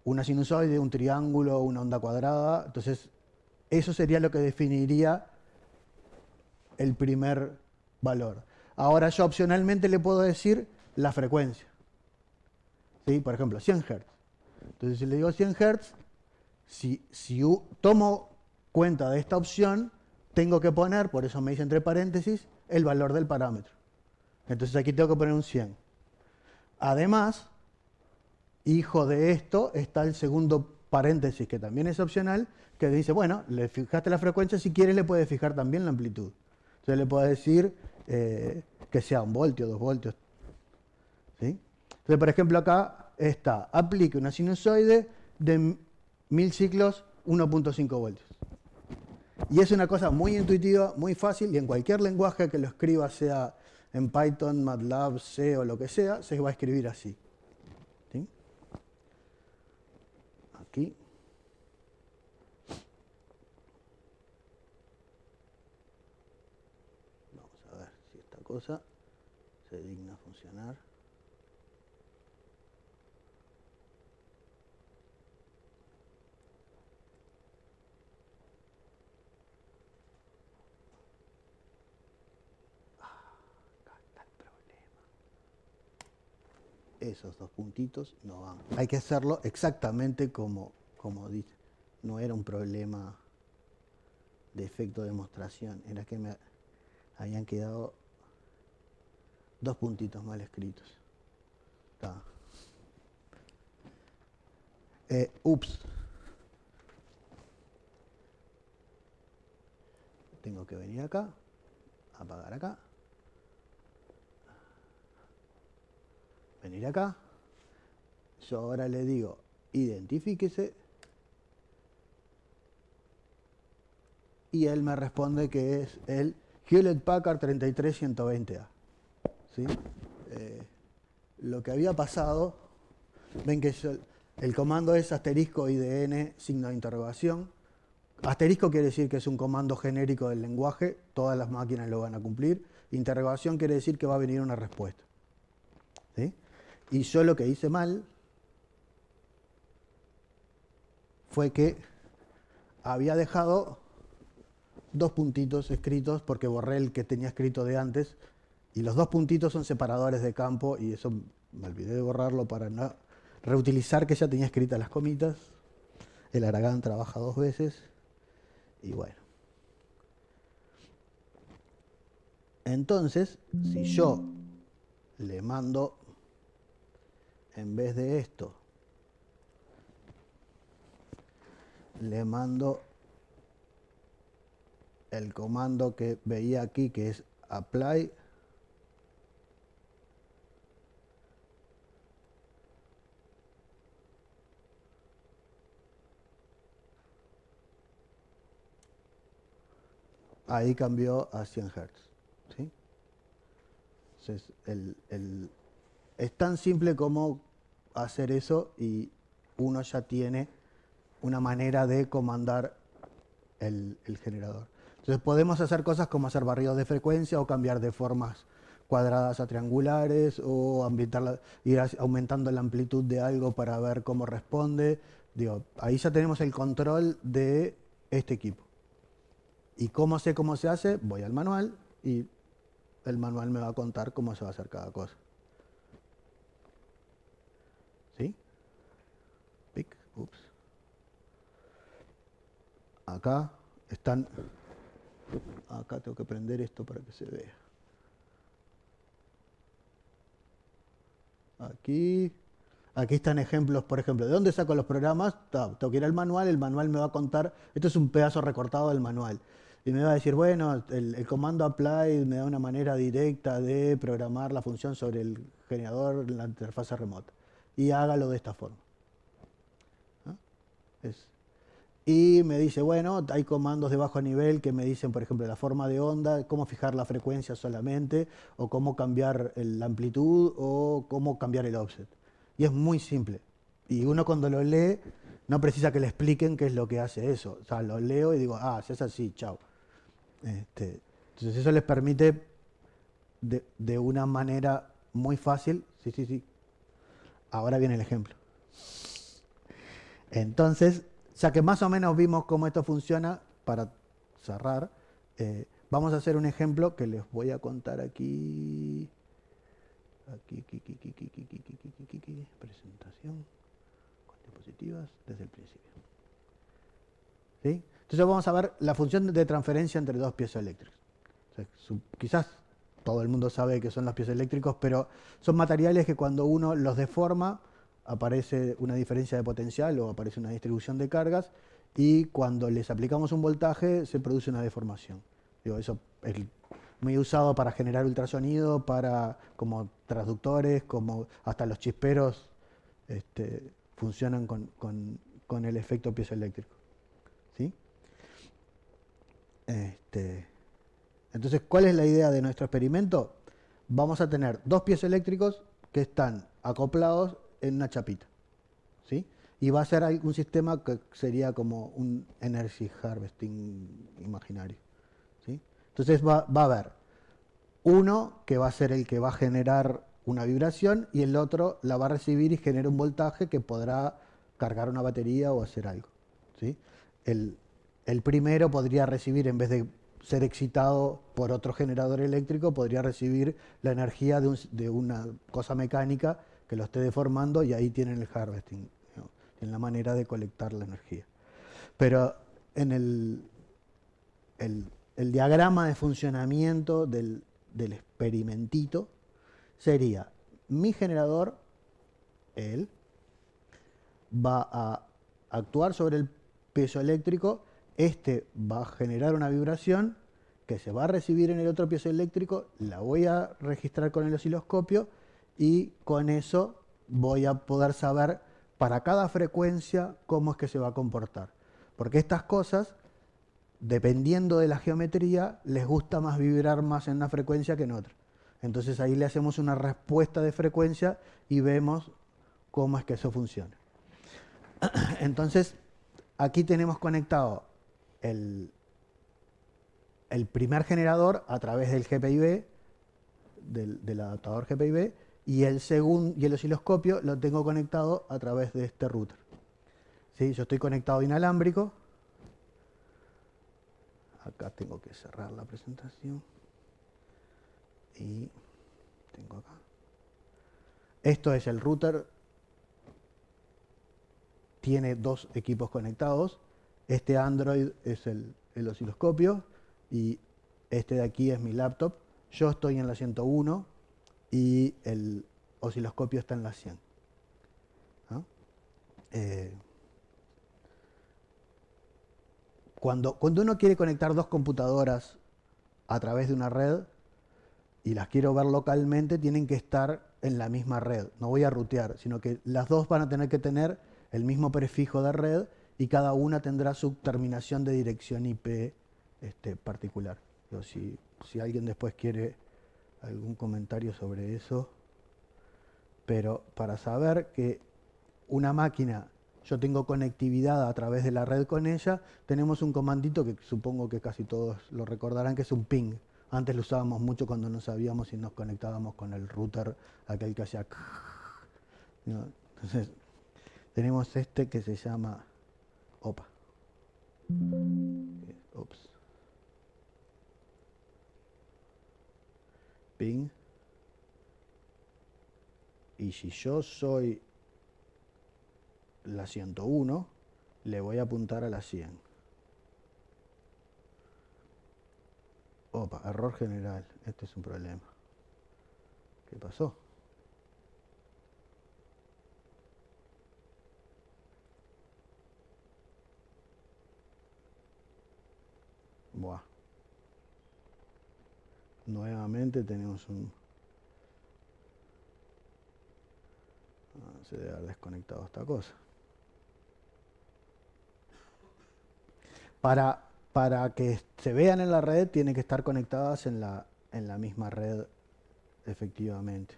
una sinusoide, un triángulo, una onda cuadrada. Entonces, eso sería lo que definiría el primer valor. Ahora yo opcionalmente le puedo decir la frecuencia. ¿Sí? Por ejemplo, 100 Hz. Entonces, si le digo 100 Hz, si tomo cuenta de esta opción, tengo que poner, por eso me dice entre paréntesis, el valor del parámetro. Entonces aquí tengo que poner un 100. Además, hijo de esto está el segundo paréntesis, que también es opcional, que dice, bueno, le fijaste la frecuencia, si quieres le puedes fijar también la amplitud. Entonces le puedo decir que sea 1 voltio, 2 voltios. ¿Sí? Entonces, por ejemplo, acá está, aplique una sinusoide de 1000 ciclos, 1.5 voltios. Y es una cosa muy intuitiva, muy fácil, y en cualquier lenguaje que lo escriba, sea en Python, MATLAB, C o lo que sea, se va a escribir así. ¿Sí? Aquí. Vamos a ver si esta cosa se digna funcionar. Acá está el problema. Esos dos puntitos no van. Hay que hacerlo exactamente como dice. No era un problema de efecto de demostración, era que me habían quedado 2 puntitos mal escritos. Está. Ups. Tengo que venir acá, apagar acá, venir acá. Yo ahora le digo, identifíquese. Y él me responde que es el Hewlett Packard 33120A. ¿Sí? Lo que había pasado, ven que el comando es asterisco IDN signo de interrogación. Asterisco quiere decir que es un comando genérico del lenguaje, todas las máquinas lo van a cumplir. Interrogación quiere decir que va a venir una respuesta. ¿Sí? Y yo lo que hice mal fue que había dejado 2 puntitos escritos porque borré el que tenía escrito de antes, y los 2 puntitos son separadores de campo, y eso me olvidé de borrarlo para no reutilizar que ya tenía escritas las comitas. El Aragán trabaja 2 veces, y bueno. Entonces, si yo le mando, en vez de esto, le mando el comando que veía aquí, que es apply, ahí cambió a 100 Hz. ¿Sí? Entonces, es tan simple como hacer eso, y uno ya tiene una manera de comandar el generador. Entonces podemos hacer cosas como hacer barridos de frecuencia o cambiar de formas cuadradas a triangulares, o ir aumentando la amplitud de algo para ver cómo responde. Digo, ahí ya tenemos el control de este equipo. ¿Y cómo sé cómo se hace? Voy al manual y el manual me va a contar cómo se va a hacer cada cosa. ¿Sí? Pic, ups. Acá están. Acá tengo que prender esto para que se vea. Aquí están ejemplos, por ejemplo, ¿de dónde saco los programas? Tengo que ir al manual, el manual me va a contar, esto es un pedazo recortado del manual, y me va a decir, bueno, el comando apply me da una manera directa de programar la función sobre el generador en la interfaz remota, y hágalo de esta forma. ¿Ah? Y me dice, bueno, hay comandos de bajo nivel que me dicen, por ejemplo, la forma de onda, cómo fijar la frecuencia solamente, o cómo cambiar la amplitud, o cómo cambiar el offset. Y es muy simple. Y uno cuando lo lee, no precisa que le expliquen qué es lo que hace eso. O sea, lo leo y digo, si es así, chao. Entonces eso les permite de una manera muy fácil. Sí. Ahora viene el ejemplo. Entonces, ya que más o menos vimos cómo esto funciona, para cerrar, vamos a hacer un ejemplo que les voy a contar aquí. Presentación con diapositivas desde el principio. ¿Sí? Entonces vamos a ver la función de transferencia entre 2 piezoeléctricos. O sea, quizás todo el mundo sabe que son los piezoeléctricos, pero son materiales que cuando uno los deforma aparece una diferencia de potencial o aparece una distribución de cargas, y cuando les aplicamos un voltaje se produce una deformación. Digo, eso es muy usado para generar ultrasonido, como transductores, como hasta los chisperos funcionan con el efecto piezoeléctrico. ¿Sí? Entonces, ¿cuál es la idea de nuestro experimento? Vamos a tener dos piezoeléctricos que están acoplados en una chapita, ¿sí? Y va a ser un sistema que sería como un energy harvesting imaginario, ¿sí? Entonces va a haber uno que va a ser el que va a generar una vibración y el otro la va a recibir y genera un voltaje que podrá cargar una batería o hacer algo, ¿sí? El primero podría recibir, en vez de ser excitado por otro generador eléctrico, podría recibir la energía de una cosa mecánica que lo esté deformando, y ahí tienen el harvesting, ¿no? Tienen la manera de colectar la energía. Pero en el diagrama de funcionamiento del experimentito sería: mi generador, él, va a actuar sobre el piezoeléctrico, va a generar una vibración que se va a recibir en el otro piezoeléctrico, la voy a registrar con el osciloscopio, y con eso voy a poder saber para cada frecuencia cómo es que se va a comportar. Porque estas cosas, dependiendo de la geometría, les gusta más vibrar más en una frecuencia que en otra. Entonces ahí le hacemos una respuesta de frecuencia y vemos cómo es que eso funciona. Entonces, aquí tenemos conectado el primer generador a través del GPIB, del adaptador GPIB, y el osciloscopio lo tengo conectado a través de este router. ¿Sí? Yo estoy conectado inalámbrico. Acá tengo que cerrar la presentación. Y tengo acá. Esto es el router. Tiene dos equipos conectados. Este Android es el osciloscopio y este de aquí es mi laptop. Yo estoy en la 101 y el osciloscopio está en la 100. ¿No? Cuando uno quiere conectar dos computadoras a través de una red y las quiero ver localmente, tienen que estar en la misma red. No voy a rutear, sino que las dos van a tener que tener el mismo prefijo de red, y cada una tendrá su terminación de dirección IP particular. Pero si alguien después quiere algún comentario sobre eso. Pero para saber que una máquina, yo tengo conectividad a través de la red con ella, tenemos un comandito que supongo que casi todos lo recordarán, que es un ping. Antes lo usábamos mucho cuando no sabíamos si nos conectábamos con el router, aquel que hacía... ¿no? Entonces, tenemos que se llama... Opa. Ups. Ping. Y si yo soy la 101, le voy a apuntar a la 100. Opa, error general. Este es un problema. ¿Qué pasó? Buah. Nuevamente tenemos un... se debe haber desconectado esta cosa. Para que se vean en la red, tienen que estar conectadas en la misma red, efectivamente.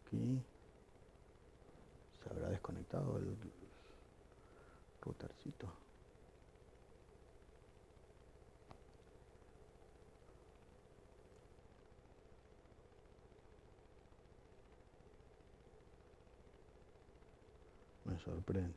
Aquí se habrá desconectado el routercito. Me sorprende.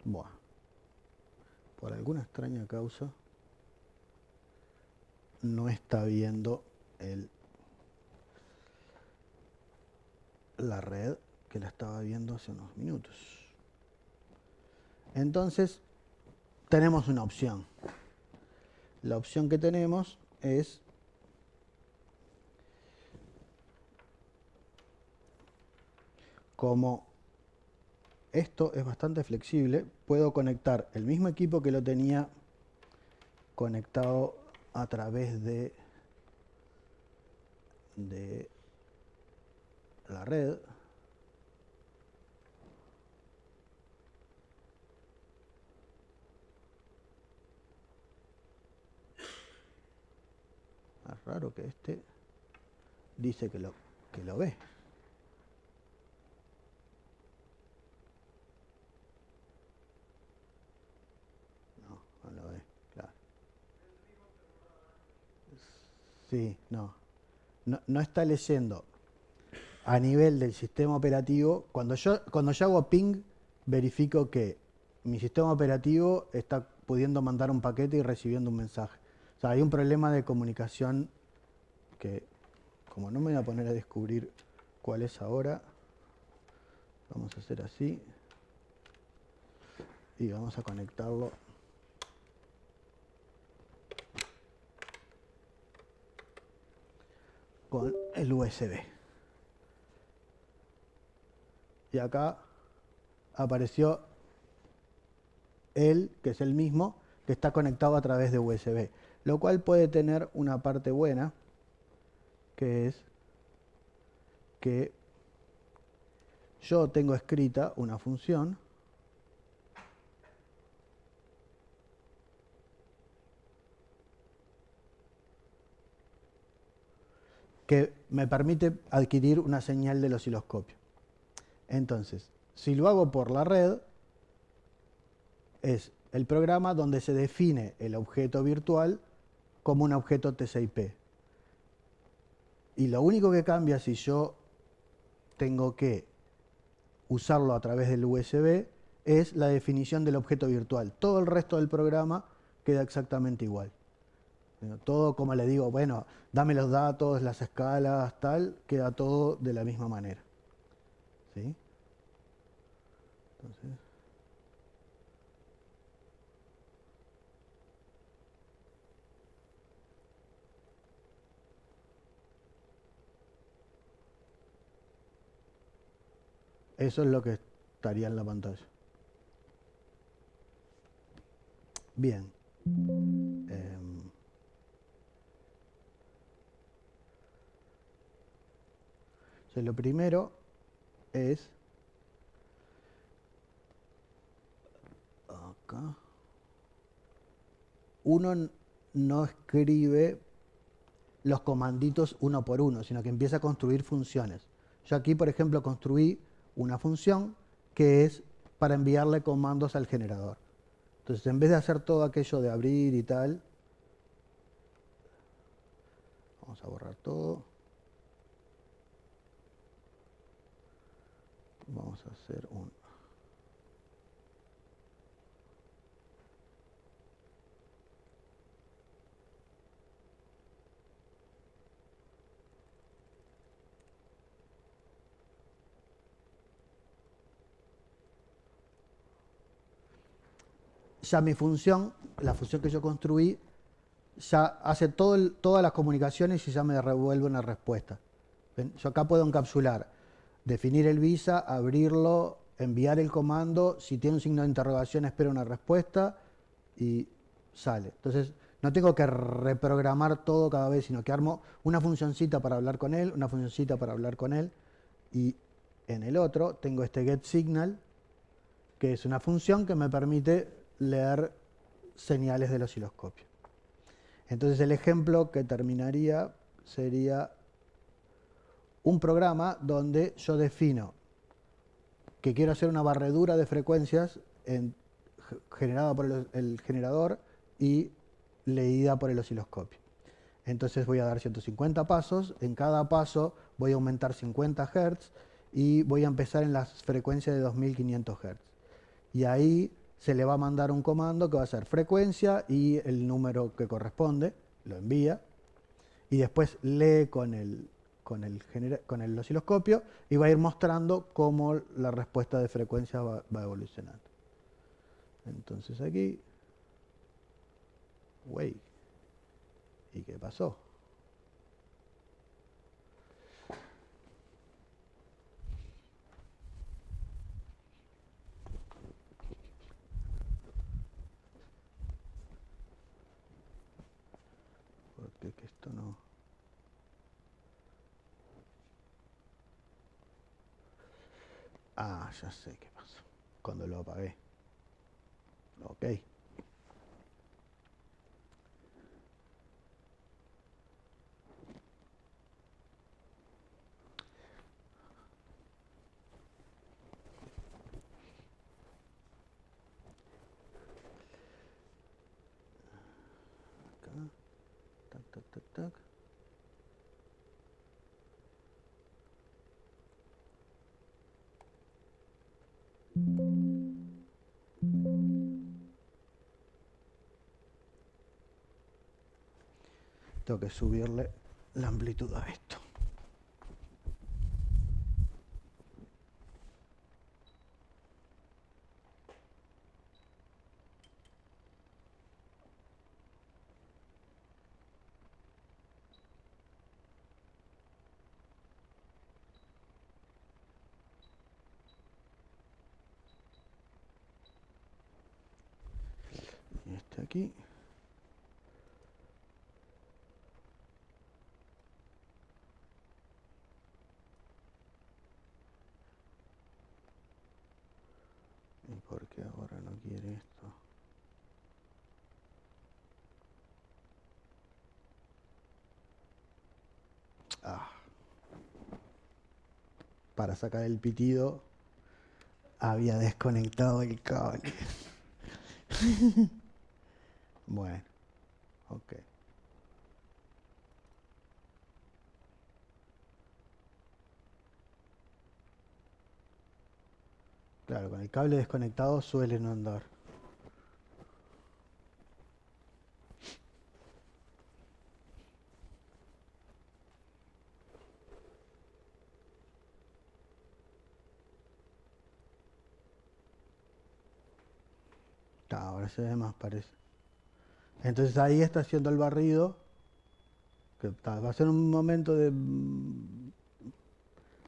Buah. Por alguna extraña causa no está viendo la red que la estaba viendo hace unos minutos. Entonces, tenemos una opción. La opción que tenemos es como esto es bastante flexible, puedo conectar el mismo equipo que lo tenía conectado a través de la red. Es raro que este dice que lo ve. No lo ve, claro. Sí, no está leyendo a nivel del sistema operativo. Cuando yo hago ping, verifico que mi sistema operativo está pudiendo mandar un paquete y recibiendo un mensaje. O sea, hay un problema de comunicación que, como no me voy a poner a descubrir cuál es ahora, vamos a hacer así y vamos a conectarlo con el USB. Y acá apareció él, que es el mismo, que está conectado a través de USB. Lo cual puede tener una parte buena, que es que yo tengo escrita una función que me permite adquirir una señal del osciloscopio. Entonces, si lo hago por la red, es el programa donde se define el objeto virtual como un objeto TCP. Y lo único que cambia si yo tengo que usarlo a través del USB es la definición del objeto virtual. Todo el resto del programa queda exactamente igual. Todo, como le digo, bueno, dame los datos, las escalas, tal, queda todo de la misma manera. ¿Sí? Entonces, eso es lo que estaría en la pantalla. Bien. Lo primero es acá. Uno no escribe los comanditos uno por uno, sino que empieza a construir funciones. Yo aquí, por ejemplo, construí una función que es para enviarle comandos al generador. Entonces, en vez de hacer todo aquello de abrir y tal, vamos a borrar todo. Vamos a hacer un... Ya mi función, la función que yo construí, ya hace todas las comunicaciones y ya me devuelve una respuesta. ¿Ven? Yo acá puedo encapsular, definir el visa, abrirlo, enviar el comando, si tiene un signo de interrogación espero una respuesta y sale. Entonces no tengo que reprogramar todo cada vez, sino que armo una funcioncita para hablar con él, una funcioncita para hablar con él, y en el otro tengo este getSignal, que es una función que me permite leer señales del osciloscopio. Entonces el ejemplo que terminaría sería un programa donde yo defino que quiero hacer una barredura de frecuencias generada por el generador y leída por el osciloscopio. Entonces voy a dar 150 pasos, en cada paso voy a aumentar 50 Hz y voy a empezar en las frecuencias de 2500 Hz. Y ahí se le va a mandar un comando que va a ser frecuencia y el número que corresponde, lo envía, y después lee con el osciloscopio y va a ir mostrando cómo la respuesta de frecuencia va evolucionando. Entonces aquí, wey, ¿y qué pasó? Porque que esto no... Ah, ya sé qué pasó. Cuando lo apagué. Ok. Acá. Tac, tac, tac, tac. Tengo que subirle la amplitud a esto. Y este aquí. ¿Y por qué ahora no quiere esto? Ah. Para sacar el pitido había desconectado el cable. Bueno, ok. Claro, con el cable desconectado suele no andar. Ahora se ve más, parece. Entonces ahí está haciendo el barrido, que va a ser un momento de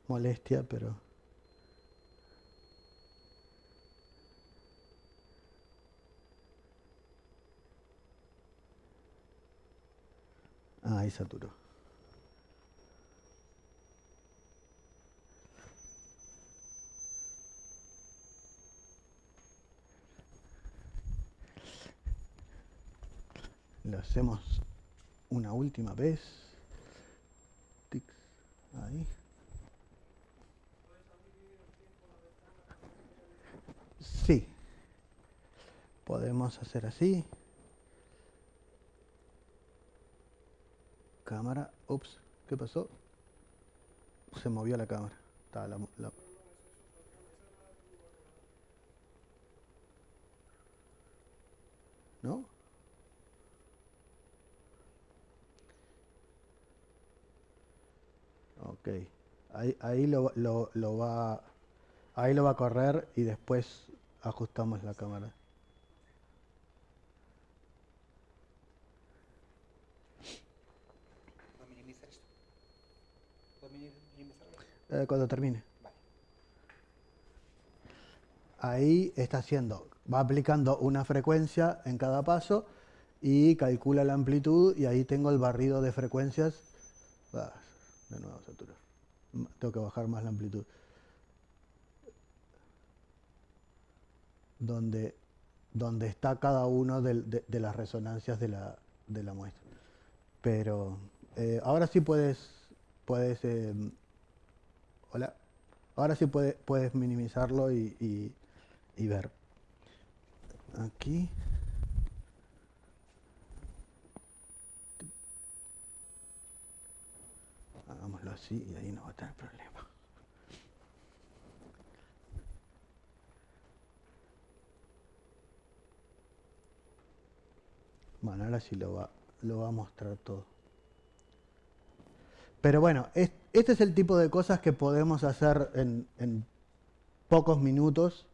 molestia, pero... Ah, ahí saturó. Lo hacemos una última vez. Tics, ahí. Sí. Podemos hacer así. Cámara. Ups, ¿qué pasó? Se movió la cámara. ¿No? Ok. Ahí ahí lo va a correr y después ajustamos la cámara. ¿Puedo minimizar esto? ¿Puedo minimizarlo? Cuando termine. Vale. Ahí está va aplicando una frecuencia en cada paso y calcula la amplitud y ahí tengo el barrido de frecuencias. De nuevo saturó. Tengo que bajar más la amplitud. Donde está cada uno de las resonancias de la muestra. Pero ahora sí puedes hola. Ahora sí puedes minimizarlo y ver. Aquí. Hagámoslo así y ahí no va a tener problema. Bueno, ahora sí lo va a mostrar todo. Pero bueno, este es el tipo de cosas que podemos hacer en pocos minutos.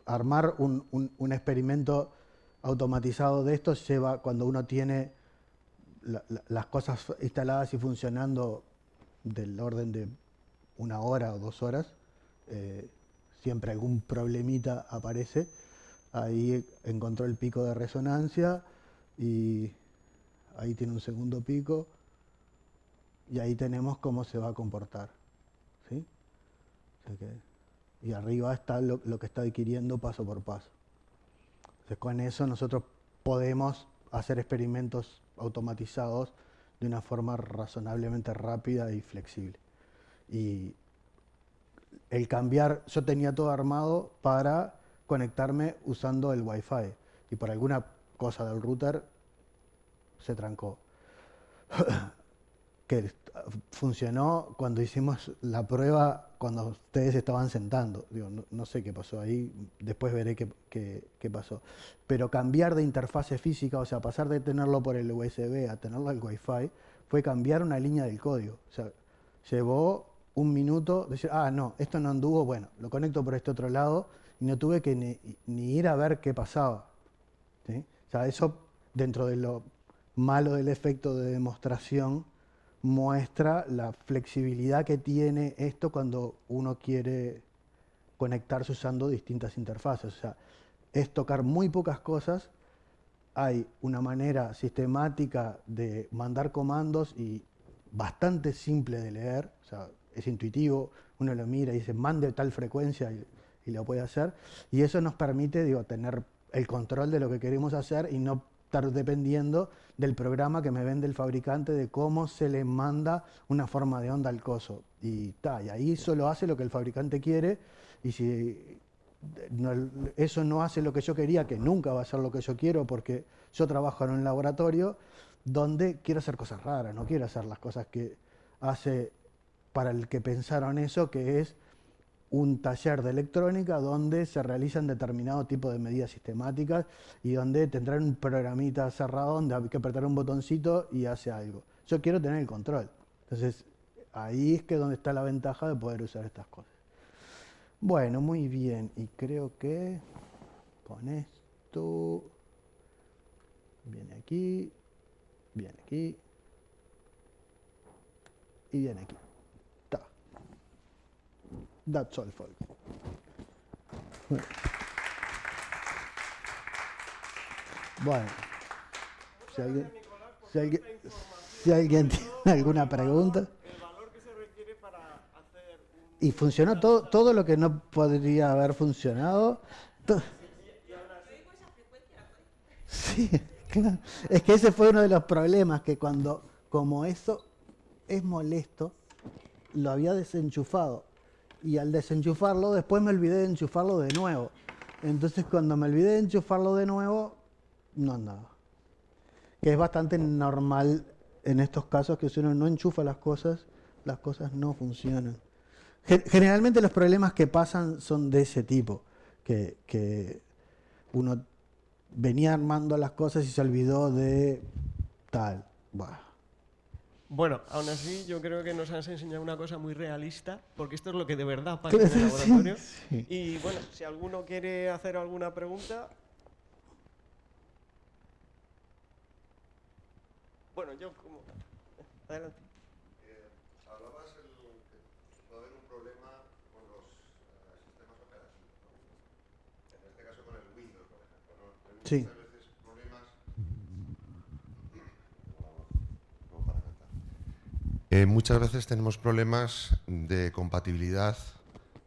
Armar un experimento automatizado de esto lleva, cuando uno tiene las cosas instaladas y funcionando del orden de 1 hora o 2 horas, siempre algún problemita aparece. Ahí encontró el pico de resonancia y ahí tiene un segundo pico y ahí tenemos cómo se va a comportar, ¿sí? O sea y arriba está lo que está adquiriendo paso por paso. Entonces con eso nosotros podemos hacer experimentos automatizados de una forma razonablemente rápida y flexible. Y el cambiar, yo tenía todo armado para conectarme usando el Wi-Fi y por alguna cosa del router se trancó. Que funcionó cuando hicimos la prueba, cuando ustedes estaban sentando. Digo, no sé qué pasó ahí, después veré qué pasó. Pero cambiar de interfase física, o sea, pasar de tenerlo por el USB a tenerlo al Wi-Fi, fue cambiar una línea del código. O sea, llevó 1 minuto, decir, no, esto no anduvo, bueno, lo conecto por este otro lado, y no tuve que ni ir a ver qué pasaba, ¿sí? O sea, eso, dentro de lo malo del efecto de demostración, muestra la flexibilidad que tiene esto cuando uno quiere conectarse usando distintas interfaces. O sea, es tocar muy pocas cosas. Hay una manera sistemática de mandar comandos y bastante simple de leer. O sea, es intuitivo. Uno lo mira y dice, mande tal frecuencia y lo puede hacer. Y eso nos permite, digo, tener el control de lo que queremos hacer y no estar dependiendo del programa que me vende el fabricante de cómo se le manda una forma de onda al coso. Y ahí solo hace lo que el fabricante quiere, y si eso no hace lo que yo quería, que nunca va a ser lo que yo quiero, porque yo trabajo en un laboratorio donde quiero hacer cosas raras, no quiero hacer las cosas que hace para el que pensaron eso, que es un taller de electrónica donde se realizan determinado tipo de medidas sistemáticas y donde tendrán un programita cerrado donde hay que apretar un botoncito y hace algo. Yo quiero tener el control. Entonces, ahí es que donde está la ventaja de poder usar estas cosas. Bueno, muy bien. Y creo que con esto viene aquí y viene aquí. That's all, folks. Bueno, si alguien tiene alguna pregunta. Y funcionó todo lo que no podría haber funcionado. Sí, claro. Es que ese fue uno de los problemas, que como eso es molesto, lo había desenchufado. Y al desenchufarlo, después me olvidé de enchufarlo de nuevo. Entonces, cuando me olvidé de enchufarlo de nuevo, no andaba. Que es bastante normal en estos casos, que si uno no enchufa las cosas no funcionan. Generalmente los problemas que pasan son de ese tipo, que uno venía armando las cosas y se olvidó de tal. Bueno, aún así yo creo que nos has enseñado una cosa muy realista, porque esto es lo que de verdad pasa en el laboratorio. Sí. Y bueno, si alguno quiere hacer alguna pregunta... Bueno, yo como... Adelante. Hablabas que puede haber un problema con los sistemas operativos, ¿no? En este caso con el Windows, por ejemplo, ¿no? Hay Sí. muchas veces problemas... No, para cantar. Muchas veces tenemos problemas de compatibilidad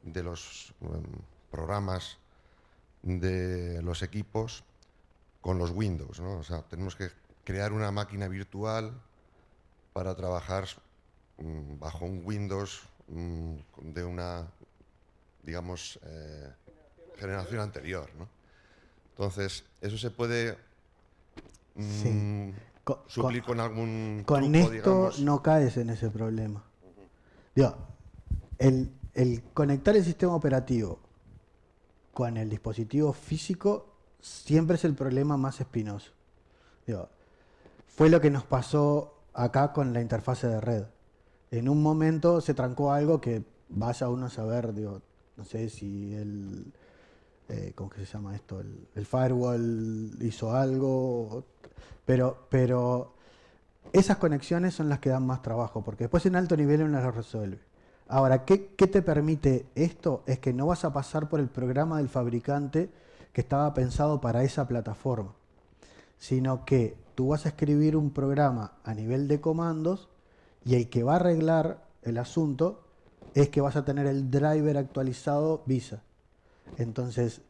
de los programas de los equipos con los Windows, ¿no? O sea, tenemos que crear una máquina virtual para trabajar bajo un Windows de una, digamos, generación anterior, ¿no? Entonces, eso se puede suplir con algún con truco, esto, digamos. no caes en ese problema. Digo, el conectar el sistema operativo con el dispositivo físico siempre es el problema más espinoso. Digo, fue lo que nos pasó acá con la interfase de red. En un momento se trancó algo que vaya uno a saber, digo, no sé si ¿cómo que se llama esto? El firewall hizo algo, pero esas conexiones son las que dan más trabajo, porque después en alto nivel uno las resuelve. Ahora, ¿qué te permite esto? Es que no vas a pasar por el programa del fabricante que estaba pensado para esa plataforma, sino que tú vas a escribir un programa a nivel de comandos y el que va a arreglar el asunto es que vas a tener el driver actualizado Visa. Entonces,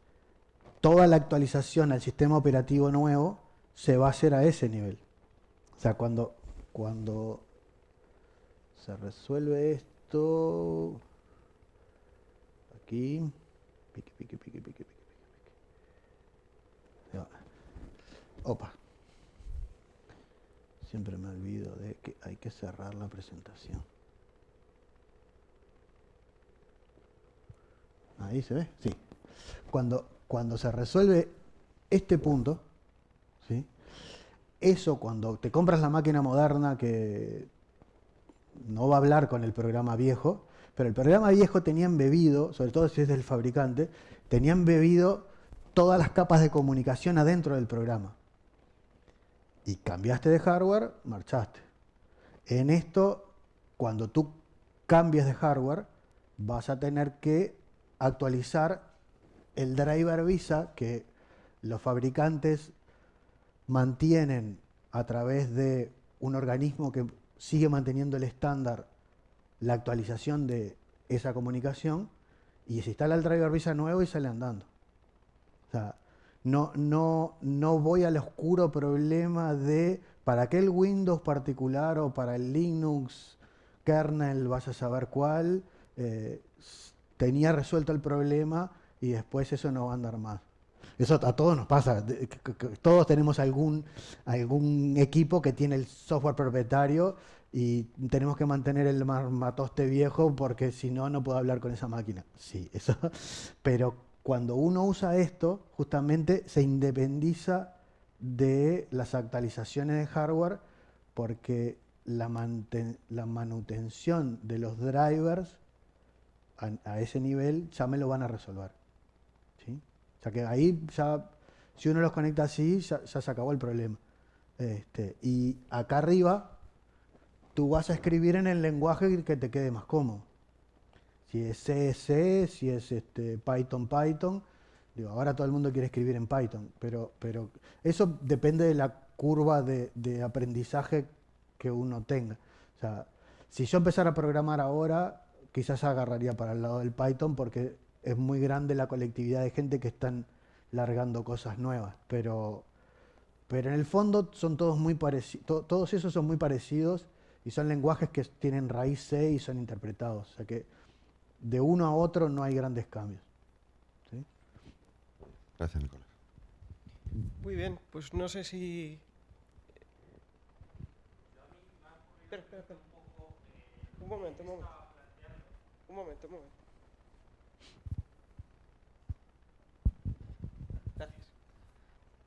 toda la actualización al sistema operativo nuevo se va a hacer a ese nivel. O sea, cuando se resuelve esto, aquí, pique, pique, pique, pique, pique, pique. Opa. Siempre me olvido de que hay que cerrar la presentación. Ahí se ve, sí. Cuando se resuelve este punto, ¿sí? Eso cuando te compras la máquina moderna que no va a hablar con el programa viejo, pero el programa viejo tenía embebido, sobre todo si es del fabricante, tenía embebido todas las capas de comunicación adentro del programa. Y cambiaste de hardware, marchaste. En esto, cuando tú cambies de hardware, vas a tener que actualizar el driver Visa que los fabricantes mantienen a través de un organismo que sigue manteniendo el estándar, la actualización de esa comunicación, y se instala el driver Visa nuevo y sale andando. O sea, no voy al oscuro problema de para aquel Windows particular o para el Linux kernel, vas a saber cuál, tenía resuelto el problema y después eso no va a andar más. Eso a todos nos pasa. Todos tenemos algún equipo que tiene el software propietario y tenemos que mantener el matoste viejo porque si no, no puedo hablar con esa máquina. Sí, eso. Pero cuando uno usa esto, justamente se independiza de las actualizaciones de hardware porque la manutención de los drivers a ese nivel ya me lo van a resolver. ¿Sí? O sea que ahí ya, si uno los conecta así, ya se acabó el problema. Y acá arriba, tú vas a escribir en el lenguaje que te quede más cómodo. Si es C, si es Python. Digo, ahora todo el mundo quiere escribir en Python, pero eso depende de la curva de aprendizaje que uno tenga. O sea, si yo empezara a programar ahora, quizás agarraría para el lado del Python porque es muy grande la colectividad de gente que están largando cosas nuevas, pero en el fondo son todos muy parecidos, todos esos son muy parecidos y son lenguajes que tienen raíz C y son interpretados, o sea que de uno a otro no hay grandes cambios. ¿Sí? Gracias, Nicolás. Muy bien, pues no sé si... Espera. Un momento. Gracias.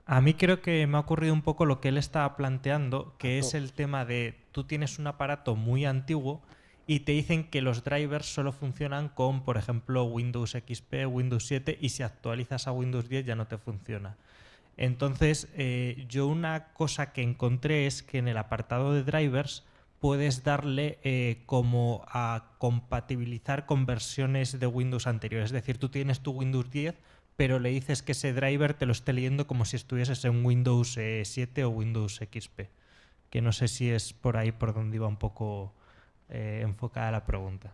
A mí creo que me ha ocurrido un poco lo que él estaba planteando, que es el tema de tú tienes un aparato muy antiguo y te dicen que los drivers solo funcionan con, por ejemplo, Windows XP, Windows 7 y si actualizas a Windows 10 ya no te funciona. Entonces, yo una cosa que encontré es que en el apartado de drivers puedes darle como a compatibilizar con versiones de Windows anteriores. Es decir, tú tienes tu Windows 10, pero le dices que ese driver te lo esté leyendo como si estuvieses en Windows 7 o Windows XP. Que no sé si es por ahí por donde iba un poco enfocada la pregunta.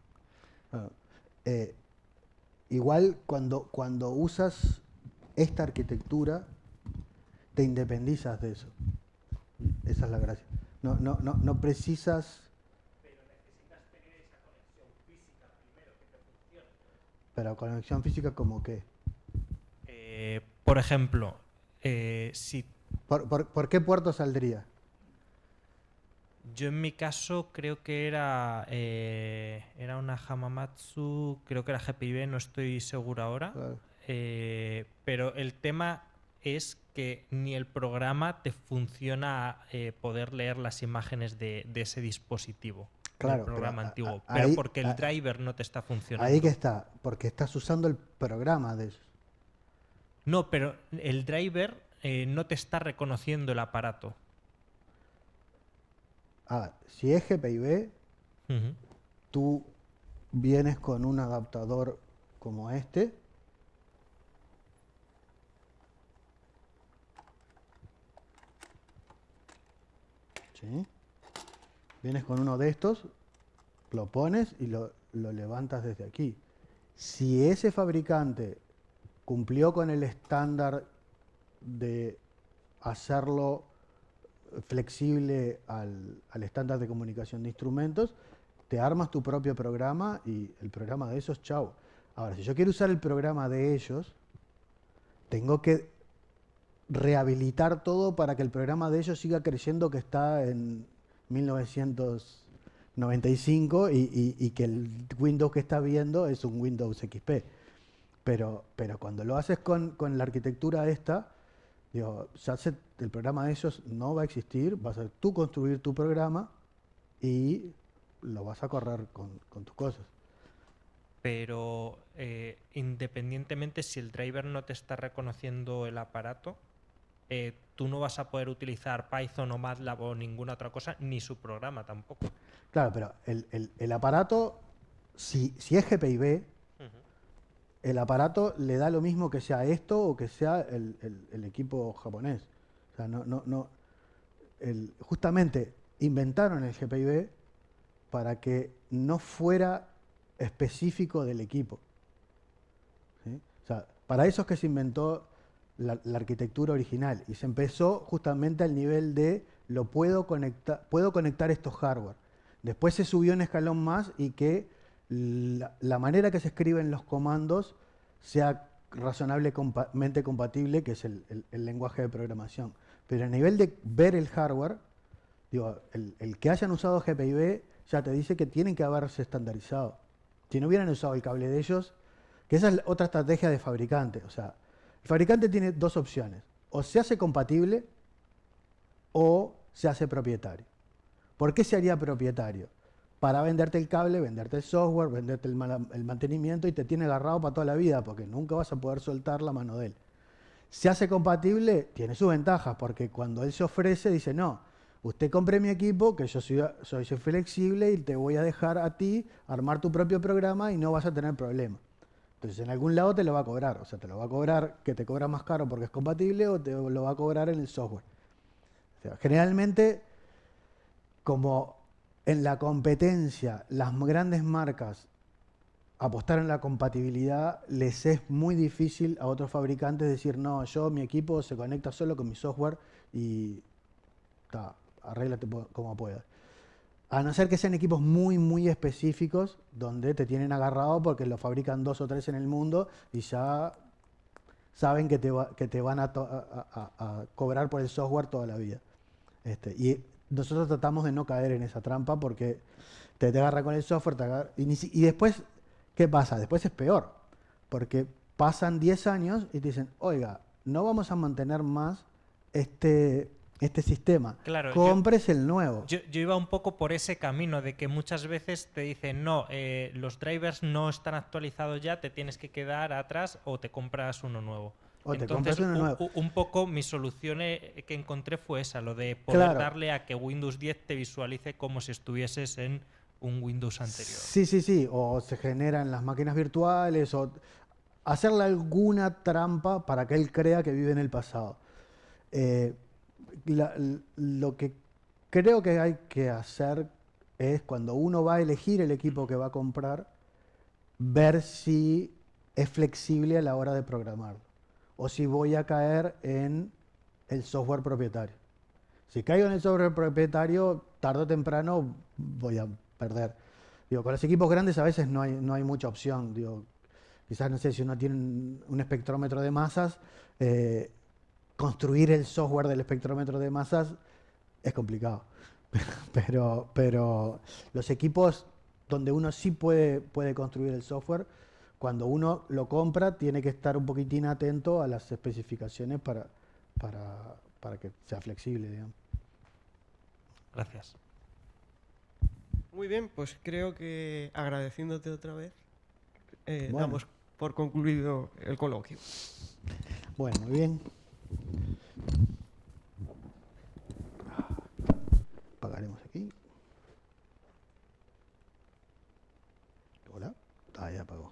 Igual cuando usas esta arquitectura, te independizas de eso. Esa es la gracia. No precisas... Pero necesitas tener esa conexión física primero que te funcione. ¿Pero conexión física como qué? Por ejemplo, si... ¿Por qué puerto saldría? Yo en mi caso creo que era una Hamamatsu, creo que era GPIB, no estoy seguro ahora. Claro. Pero el tema es que ni el programa te funciona poder leer las imágenes de ese dispositivo. Claro, del programa pero antiguo, ahí- pero porque el driver no te está funcionando. Ahí que está, porque estás usando el programa de ellos. No, pero el driver no te está reconociendo el aparato. Si es GPIB, Ujú. tú vienes con un adaptador como este. ¿Sí? Vienes con uno de estos, lo pones y lo levantas desde aquí. Si ese fabricante cumplió con el estándar de hacerlo flexible al estándar de comunicación de instrumentos, te armas tu propio programa y el programa de esos, chau. Ahora, si yo quiero usar el programa de ellos, tengo que rehabilitar todo para que el programa de ellos siga creyendo que está en 1995 y que el Windows que está viendo es un Windows XP. Pero cuando lo haces con la arquitectura esta, digo, el programa de ellos no va a existir, vas a tú construir tu programa y lo vas a correr con tus cosas. Pero independientemente si el driver no te está reconociendo el aparato, tú no vas a poder utilizar Python o MATLAB o ninguna otra cosa, ni su programa tampoco. Claro, pero el aparato, si es GPIB, el aparato le da lo mismo que sea esto o que sea el equipo japonés. O sea, justamente inventaron el GPIB para que no fuera específico del equipo. ¿Sí? O sea, para eso es que se inventó la arquitectura original y se empezó justamente al nivel de puedo conectar estos hardware. Después se subió un escalón más y que la manera que se escriben los comandos sea razonablemente compatible, que es el lenguaje de programación. Pero a nivel de ver el hardware, digo, el que hayan usado GPIB ya te dice que tienen que haberse estandarizado. Si no hubieran usado el cable de ellos, que esa es otra estrategia de fabricante. O sea, el fabricante tiene dos opciones. O se hace compatible o se hace propietario. ¿Por qué se haría propietario? Para venderte el cable, venderte el software, venderte el mantenimiento y te tiene agarrado para toda la vida porque nunca vas a poder soltar la mano de él. Se hace compatible, tiene sus ventajas porque cuando él se ofrece dice, no, usted compre mi equipo, que yo soy flexible y te voy a dejar a ti armar tu propio programa y no vas a tener problema. Entonces en algún lado te lo va a cobrar, o sea, te lo va a cobrar que te cobra más caro porque es compatible o te lo va a cobrar en el software. O sea, generalmente, como en la competencia las grandes marcas apostar en la compatibilidad, les es muy difícil a otros fabricantes decir, no, mi equipo se conecta solo con mi software y arréglate como puedas. A no ser que sean equipos muy, muy específicos, donde te tienen agarrado porque lo fabrican 2 o 3 en el mundo y ya saben que te van a cobrar por el software toda la vida. Y nosotros tratamos de no caer en esa trampa porque te agarra con el software, y después, ¿qué pasa? Después es peor, porque pasan 10 años y te dicen, oiga, no vamos a mantener más este sistema, Claro, compres el nuevo. Yo iba un poco por ese camino de que muchas veces te dicen, no, los drivers no están actualizados ya, te tienes que quedar atrás o te compras uno nuevo. O te Entonces, compras uno nuevo. un poco mi solución que encontré fue esa, lo de poder Claro. darle a que Windows 10 te visualice como si estuvieses en un Windows anterior. Sí, o se generan las máquinas virtuales, o hacerle alguna trampa para que él crea que vive en el pasado. Lo que creo que hay que hacer es, cuando uno va a elegir el equipo que va a comprar, ver si es flexible a la hora de programarlo, o si voy a caer en el software propietario. Si caigo en el software propietario, tarde o temprano voy a perder. Digo, con los equipos grandes a veces no hay mucha opción. Digo, quizás, no sé, si uno tiene un espectrómetro de masas, construir el software del espectrómetro de masas es complicado. Pero los equipos donde uno sí puede construir el software, cuando uno lo compra tiene que estar un poquitín atento a las especificaciones para que sea flexible, digamos. Gracias. Muy bien, pues creo que agradeciéndote otra vez, Bueno. damos por concluido el coloquio. Bueno, muy bien. Apagaremos aquí. Hola. Ah, ya apagó.